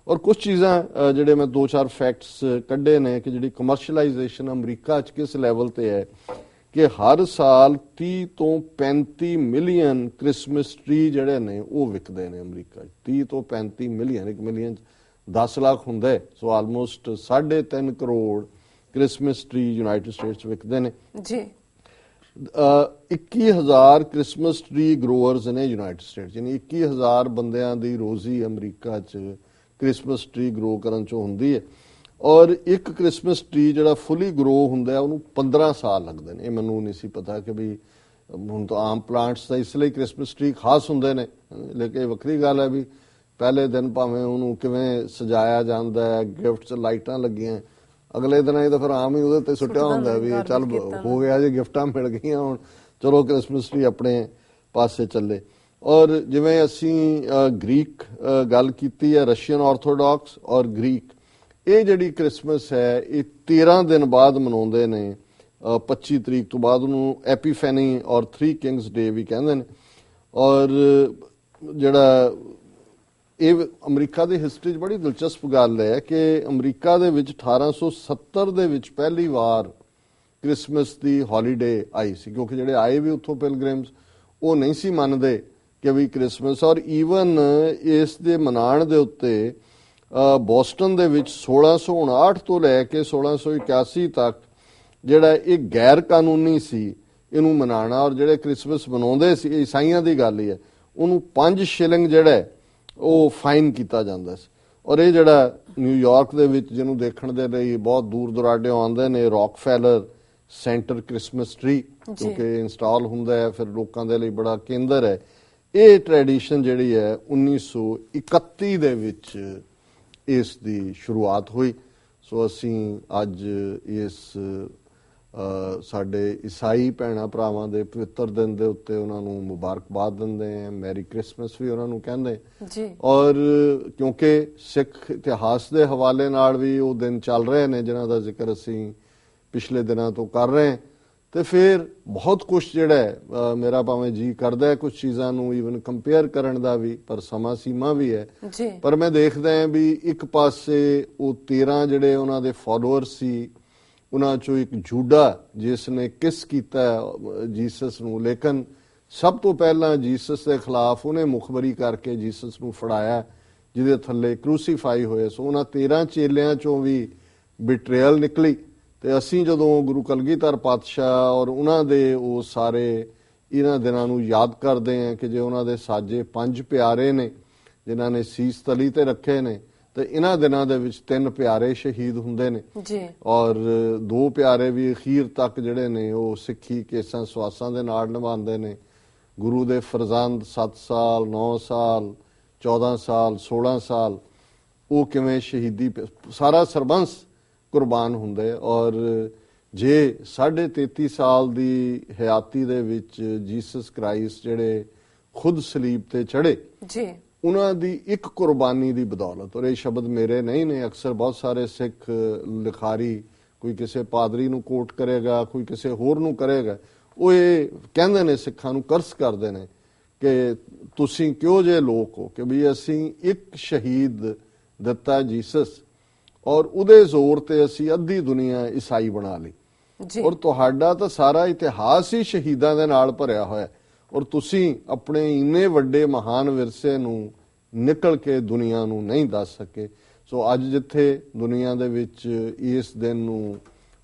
Speaker 2: ਔਰ ਕੁਝ ਚੀਜ਼ਾਂ ਜਿਹੜੇ ਮੈਂ 2-4 ਫੈਕਟਸ ਕੱਢੇ ਨੇ ਕਿ ਜਿਹੜੀ ਕਮਰਸ਼ੀਅਲਾਈਜੇਸ਼ਨ ਅਮਰੀਕਾ 'ਚ ਕਿਸ ਲੈਵਲ ਤੇ ਹੈ, ਕਿ ਹਰ ਸਾਲ 30 ਤੋਂ 35 ਮਿਲੀਅਨ ਕ੍ਰਿਸਮਸ ਟਰੀ ਜਿਹੜੇ ਨੇ ਉਹ ਵਿਕਦੇ ਨੇ ਅਮਰੀਕਾ 'ਚ। 30 ਤੋਂ 35 ਮਿਲੀਅਨ, 1 ਮਿਲੀਅਨ 10 ਲੱਖ ਹੁੰਦਾ ਹੈ, so almost 3.5 crore Christmas tree United States ਵਿਕਦੇ ਨੇ ਜੀ। 21,000 ਕ੍ਰਿਸਮਸ ਟਰੀ ਗਰੋਅਰਸ ਨੇ ਯੂਨਾਈਟਿਡ ਸਟੇਟਸ, ਯਾਨੀ 21,000 ਬੰਦਿਆਂ ਦੀ ਰੋਜ਼ੀ ਅਮਰੀਕਾ 'ਚ ਕ੍ਰਿਸਮਸ ਟਰੀ ਗਰੋ ਕਰਨ 'ਚੋਂ ਹੁੰਦੀ ਹੈ। ਔਰ ਇੱਕ ਕ੍ਰਿਸਮਸ ਟਰੀ ਜਿਹੜਾ ਫੁੱਲੀ ਗਰੋ ਹੁੰਦਾ ਉਹਨੂੰ 15 ਸਾਲ ਲੱਗਦੇ ਨੇ। ਇਹ ਮੈਨੂੰ ਨਹੀਂ ਸੀ ਪਤਾ ਕਿ ਵੀ ਹੁਣ ਤਾਂ ਆਮ ਪਲਾਂਟਸ ਦਾ ਇਸ ਲਈ ਕ੍ਰਿਸਮਸ ਟਰੀ ਖਾਸ ਹੁੰਦੇ ਨੇ, ਲੇਕਿਨ ਇਹ ਵੱਖਰੀ ਗੱਲ ਹੈ ਵੀ ਪਹਿਲੇ ਦਿਨ ਭਾਵੇਂ ਉਹਨੂੰ ਕਿਵੇਂ ਸਜਾਇਆ ਜਾਂਦਾ ਹੈ, ਗਿਫਟਸ ਲਾਈਟਾਂ ਲੱਗੀਆਂ, ਅਗਲੇ ਦਿਨ ਇਹ ਤਾਂ ਫਿਰ ਆਮ ਹੀ ਉਹਦੇ ਤੇ ਸੁੱਟਿਆ ਹੁੰਦਾ ਵੀ ਚੱਲ ਹੋ ਗਿਆ ਜੀ, ਗਿਫਟਾਂ ਮਿਲ ਗਈਆਂ, ਹੁਣ ਚਲੋ ਕ੍ਰਿਸਮਸ ਟ੍ਰੀ ਆਪਣੇ ਪਾਸੇ ਚੱਲੇ। ਔਰ ਜਿਵੇਂ ਅਸੀਂ ਗ੍ਰੀਕ ਗੱਲ ਕੀਤੀ ਹੈ, ਰਸ਼ੀਅਨ ਆਰਥੋਡਾਕਸ ਔਰ ਗ੍ਰੀਕ, ਇਹ ਜਿਹੜੀ ਕ੍ਰਿਸਮਸ ਹੈ ਇਹ 13 ਦਿਨ ਬਾਅਦ ਮਨਾਉਂਦੇ ਨੇ। 25 ਤਰੀਕ ਤੋਂ ਬਾਅਦ ਉਹਨੂੰ ਐਪੀਫੈਨੀ ਔਰ 3 ਕਿੰਗਸ ਡੇ ਵੀ ਕਹਿੰਦੇ ਨੇ। ਔਰ ਜਿਹੜਾ ਇਹ ਅਮਰੀਕਾ ਦੀ ਹਿਸਟਰੀ 'ਚ ਬੜੀ ਦਿਲਚਸਪ ਗੱਲ ਹੈ ਕਿ ਅਮਰੀਕਾ ਦੇ ਵਿੱਚ 1870 ਦੇ ਵਿੱਚ ਪਹਿਲੀ ਵਾਰ ਕ੍ਰਿਸਮਸ ਦੀ ਹੌਲੀਡੇ ਆਈ ਸੀ, ਕਿਉਂਕਿ ਜਿਹੜੇ ਆਏ ਵੀ ਉੱਥੋਂ ਪਿਲਗ੍ਰਿਮਸ ਉਹ ਨਹੀਂ ਸੀ ਮੰਨਦੇ ਕਿ ਵੀ ਕ੍ਰਿਸਮਸ। ਔਰ ਈਵਨ ਇਸ ਦੇ ਮਨਾਉਣ ਦੇ ਉੱਤੇ ਬੋਸਟਨ ਦੇ ਵਿੱਚ 1659 ਤੋਂ ਲੈ ਕੇ 1681 ਤੱਕ ਜਿਹੜਾ ਇਹ ਗੈਰ ਕਾਨੂੰਨੀ ਸੀ ਇਹਨੂੰ ਮਨਾਉਣਾ। ਔਰ ਜਿਹੜੇ ਕ੍ਰਿਸਮਸ ਮਨਾਉਂਦੇ ਸੀ, ਈਸਾਈਆਂ ਦੀ ਗੱਲ ਹੀ ਹੈ, ਉਹਨੂੰ 5 ਸ਼ਿਲਿੰਗ ਜਿਹੜਾ ਉਹ ਫਾਈਨ ਕੀਤਾ ਜਾਂਦਾ ਸੀ। ਔਰ ਇਹ ਜਿਹੜਾ ਨਿਊਯਾਰਕ ਦੇ ਵਿੱਚ ਜਿਹਨੂੰ ਦੇਖਣ ਦੇ ਲਈ ਬਹੁਤ ਦੂਰ ਦੁਰਾਡੇ ਆਉਂਦੇ ਨੇ, ਰੌਕਫੈਲਰ ਸੈਂਟਰ ਕ੍ਰਿਸਮਸ ਟ੍ਰੀ ਕਿਉਂਕਿ ਇੰਸਟਾਲ ਹੁੰਦਾ ਹੈ, ਫਿਰ ਲੋਕਾਂ ਦੇ ਲਈ ਬੜਾ ਕੇਂਦਰ ਹੈ। ਇਹ ਟ੍ਰੈਡੀਸ਼ਨ ਜਿਹੜੀ ਹੈ 1931 ਦੇ ਵਿੱਚ ਇਸ ਦੀ ਸ਼ੁਰੂਆਤ ਹੋਈ। ਸੋ ਅਸੀਂ ਅੱਜ ਇਸ ਸਾਡੇ ਈਸਾਈ ਭੈਣਾਂ ਭਰਾਵਾਂ ਦੇ ਪਵਿੱਤਰ ਦਿਨ ਦੇ ਉੱਤੇ ਉਹਨਾਂ ਨੂੰ ਮੁਬਾਰਕਬਾਦ ਦਿੰਦੇ ਹਾਂ, ਮੈਰੀ ਕ੍ਰਿਸਮਸ ਵੀ ਉਹਨਾਂ ਨੂੰ ਕਹਿੰਦੇ ਜੀ। ਔਰ ਕਿਉਂਕਿ ਸਿੱਖ ਇਤਿਹਾਸ ਦੇ ਹਵਾਲੇ ਨਾਲ ਵੀ ਉਹ ਦਿਨ ਚੱਲ ਰਹੇ ਨੇ ਜਿਨ੍ਹਾਂ ਦਾ ਜ਼ਿਕਰ ਅਸੀਂ ਪਿਛਲੇ ਦਿਨਾਂ ਤੋਂ ਕਰ ਰਹੇ ਹਾਂ, ਤੇ ਫਿਰ ਬਹੁਤ ਕੁਝ ਜਿਹੜਾ ਮੇਰਾ ਭਾਵੇਂ ਜੀ ਕਰਦਾ ਹੈ ਕੁਝ ਚੀਜ਼ਾਂ ਨੂੰ ਈਵਨ ਕੰਪੇਅਰ ਕਰਨ ਦਾ ਵੀ, ਪਰ ਸਮਾਂ ਸੀਮਾ ਵੀ ਹੈ। ਪਰ ਮੈਂ ਦੇਖਦਾ ਹਾਂ ਵੀ ਇੱਕ ਪਾਸੇ ਉਹ 13 ਜਿਹੜੇ ਉਹਨਾਂ ਦੇ ਫਾਲੋਅਰ ਸੀ, ਉਹਨਾਂ ਚੋਂ ਇੱਕ ਜੂਡਾ ਜਿਸ ਨੇ ਕਿਸ ਕੀਤਾ ਜੀਸਸ ਨੂੰ, ਲੇਕਿਨ ਸਭ ਤੋਂ ਪਹਿਲਾਂ ਜੀਸਸ ਦੇ ਖਿਲਾਫ ਉਹਨੇ ਮੁਖਬਰੀ ਕਰਕੇ ਜੀਸਸ ਨੂੰ ਫੜਾਇਆ ਜਿਹਦੇ ਥੱਲੇ ਕਰੂਸੀਫਾਈ ਹੋਏ। ਸੋ ਉਹਨਾਂ 13 ਚੇਲਿਆਂ ਚੋਂ ਵੀ ਬਿਟਰੇਅਲ ਨਿਕਲੀ। ਤੇ ਅਸੀਂ ਜਦੋਂ ਗੁਰੂ ਕਲਗੀਧਰ ਪਾਤਸ਼ਾਹ ਔਰ ਉਹਨਾਂ ਦੇ ਉਹ ਸਾਰੇ ਇਹਨਾਂ ਦਿਨਾਂ ਨੂੰ ਯਾਦ ਕਰਦੇ ਹਾਂ ਕਿ ਜੇ ਉਹਨਾਂ ਦੇ ਸਾਜੇ 5 ਪਿਆਰੇ ਨੇ ਜਿਨ੍ਹਾਂ ਨੇ ਸੀਸ ਤਲੀ ਤੇ ਰੱਖੇ ਨੇ, ਤੇ ਇਹਨਾਂ ਦਿਨਾਂ ਦੇ ਵਿੱਚ 3 ਪਿਆਰੇ ਸ਼ਹੀਦ ਹੁੰਦੇ ਨੇ ਜੀ, ਔਰ 2 ਪਿਆਰੇ ਵੀ ਅਖੀਰ ਤੱਕ ਜਿਹੜੇ ਨੇ ਉਹ ਸਿੱਖੀ ਕੇਸਾਂ ਸਵਾਸਾਂ ਦੇ ਨਾਲ ਨਿਭਾਉਂਦੇ ਨੇ। ਗੁਰੂ ਦੇ ਫਰਜ਼ੰਦ 7 ਸਾਲ 9 ਸਾਲ 14 ਸਾਲ 16 ਸਾਲ ਉਹ ਕਿਵੇਂ ਸ਼ਹੀਦੀ ਸਾਰਾ ਸਰਬੰਸ ਕੁਰਬਾਨ ਹੁੰਦੇ। ਔਰ ਜੇ 33.5 ਸਾਲ ਦੀ ਹਯਾਤੀ ਦੇ ਵਿੱਚ ਜੀਸਸ ਕ੍ਰਾਈਸਟ ਜਿਹੜੇ ਖੁਦ ਸਲੀਬ ਤੇ ਚੜੇ ਜੀ, ਉਹਨਾਂ ਦੀ ਇੱਕ ਕੁਰਬਾਨੀ ਦੀ ਬਦੌਲਤ, ਔਰ ਇਹ ਸ਼ਬਦ ਮੇਰੇ ਨਹੀਂ ਨੇ, ਅਕਸਰ ਬਹੁਤ ਸਾਰੇ ਸਿੱਖ ਲਿਖਾਰੀ ਕੋਈ ਕਿਸੇ ਪਾਦਰੀ ਨੂੰ ਕੋਟ ਕਰੇਗਾ, ਕੋਈ ਕਿਸੇ ਹੋਰ ਨੂੰ ਕਰੇਗਾ, ਉਹ ਇਹ ਕਹਿੰਦੇ ਨੇ ਸਿੱਖਾਂ ਨੂੰ ਕਰਸ ਕਰਦੇ ਨੇ ਕਿ ਤੁਸੀਂ ਕਿਉਂ ਜੇ ਲੋਕ ਹੋ ਕਿ ਵੀ ਅਸੀਂ ਇੱਕ ਸ਼ਹੀਦ ਦਿੱਤਾ ਜੀਸਸ ਔਰ ਉਹਦੇ ਜ਼ੋਰ ਤੇ ਅਸੀਂ ਅੱਧੀ ਦੁਨੀਆ ਈਸਾਈ ਬਣਾ ਲਈ। ਔਰ ਤੁਹਾਡਾ ਤਾਂ ਸਾਰਾ ਇਤਿਹਾਸ ਹੀ ਸ਼ਹੀਦਾਂ ਦੇ ਨਾਲ ਭਰਿਆ ਹੋਇਆ, ਔਰ ਤੁਸੀਂ ਆਪਣੇ ਇੰਨੇ ਵੱਡੇ ਮਹਾਨ ਵਿਰਸੇ ਨੂੰ ਨਿਕਲ ਕੇ ਦੁਨੀਆ ਨੂੰ ਨਹੀਂ ਦੱਸ ਸਕੇ। ਸੋ ਅੱਜ ਜਿੱਥੇ ਦੁਨੀਆ ਦੇ ਵਿੱਚ ਇਸ ਦਿਨ ਨੂੰ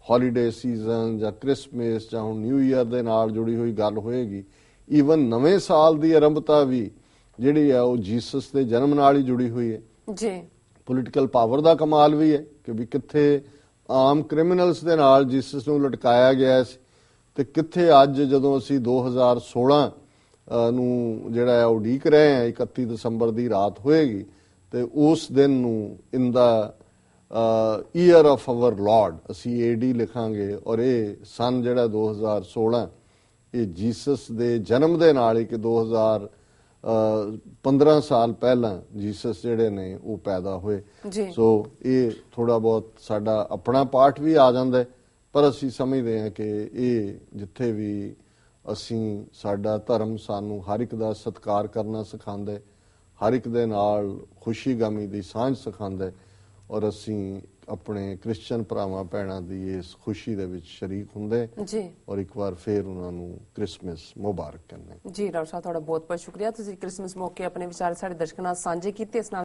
Speaker 2: ਹੌਲੀਡੇ ਸੀਜ਼ਨ ਜਾਂ ਕ੍ਰਿਸਮਸ ਜਾਂ ਹੁਣ ਨਿਊ ਈਅਰ ਦੇ ਨਾਲ ਜੁੜੀ ਹੋਈ ਗੱਲ ਹੋਏਗੀ, ਈਵਨ ਨਵੇਂ ਸਾਲ ਦੀ ਆਰੰਭਤਾ ਵੀ ਜਿਹੜੀ ਹੈ ਉਹ ਜੀਸਸ ਦੇ ਜਨਮ ਨਾਲ ਹੀ ਜੁੜੀ ਹੋਈ ਹੈ ਜੀ। ਪੋਲੀਟੀਕਲ ਪਾਵਰ ਦਾ ਕਮਾਲ ਵੀ ਹੈ ਕਿ ਵੀ ਕਿੱਥੇ ਆਮ ਕ੍ਰਿਮੀਨਲਸ ਦੇ ਨਾਲ ਜੀਸਸ ਨੂੰ ਲਟਕਾਇਆ ਗਿਆ ਸੀ, ਤੇ ਕਿੱਥੇ ਅੱਜ ਜਦੋਂ ਅਸੀਂ 2016 ਨੂੰ ਜਿਹੜਾ ਹੈ ਉਡੀਕ ਰਹੇ ਹਾਂ 31 ਦਸੰਬਰ ਦੀ ਰਾਤ ਹੋਏਗੀ, ਤੇ ਉਸ ਦਿਨ ਨੂੰ ਇਨ ਦਾ ਈਅਰ ਆਫ ਆਵਰ ਲਾਰਡ ਅਸੀਂ AD ਲਿਖਾਂਗੇ, ਔਰ ਇਹ ਸਨ ਜਿਹੜਾ 2016 ਇਹ ਜੀਸਸ ਦੇ ਜਨਮ ਦੇ ਨਾਲ ਹੀ ਕਿ 2015 ਸਾਲ ਪਹਿਲਾਂ ਜੀਸਸ ਜਿਹੜੇ ਨੇ ਉਹ ਪੈਦਾ ਹੋਏ। ਸੋ ਇਹ ਥੋੜਾ ਬਹੁਤ ਸਾਡਾ ਆਪਣਾ ਪਾਠ ਵੀ ਆ ਜਾਂਦਾ, ਪਰ ਅਸੀਂ ਸਮਝਦੇ ਹਾਂ ਕਿ ਇਹ ਜਿੱਥੇ ਵੀ ਅਸੀਂ ਸਾਡਾ ਧਰਮ ਸਾਨੂੰ ਹਰ ਇੱਕ ਦਾ ਸਤਿਕਾਰ ਕਰਨਾ ਸਿਖਾਉਂਦਾ, ਹਰ ਇੱਕ ਦੇ ਨਾਲ ਖੁਸ਼ੀ ਗਮੀ ਦੀ ਸਾਂਝ ਸਿਖਾਉਂਦਾ, ਔਰ ਅਸੀਂ ਆਪਣੇ ਕ੍ਰਿਸਚਨ ਭਰਾਵਾਂ ਭੈਣਾਂ ਦੀ ਇਸ ਖੁਸ਼ੀ ਦੇ ਵਿੱਚ ਸ਼ਰੀਕ ਹੁੰਦੇ ਜੀ, ਔਰ ਇੱਕ ਵਾਰ ਫੇਰ ਉਹਨਾਂ ਨੂੰ ਕ੍ਰਿਸਮਸ ਮੁਬਾਰਕ ਕਹਿੰਦੇ ਜੀ। ਡਾਕਟਰ ਸਾਹਿਬ ਤੁਹਾਡਾ ਬਹੁਤ ਬਹੁਤ ਸ਼ੁਕਰੀਆ, ਤੁਸੀਂ ਕ੍ਰਿਸਮਸ ਮੌਕੇ ਆਪਣੇ ਵਿਚਾਰ ਸਾਡੇ ਦਰਸ਼ਕਾਂ ਨਾਲ ਸਾਂਝੇ ਕੀਤੇ। ਇਸ ਨਾਲ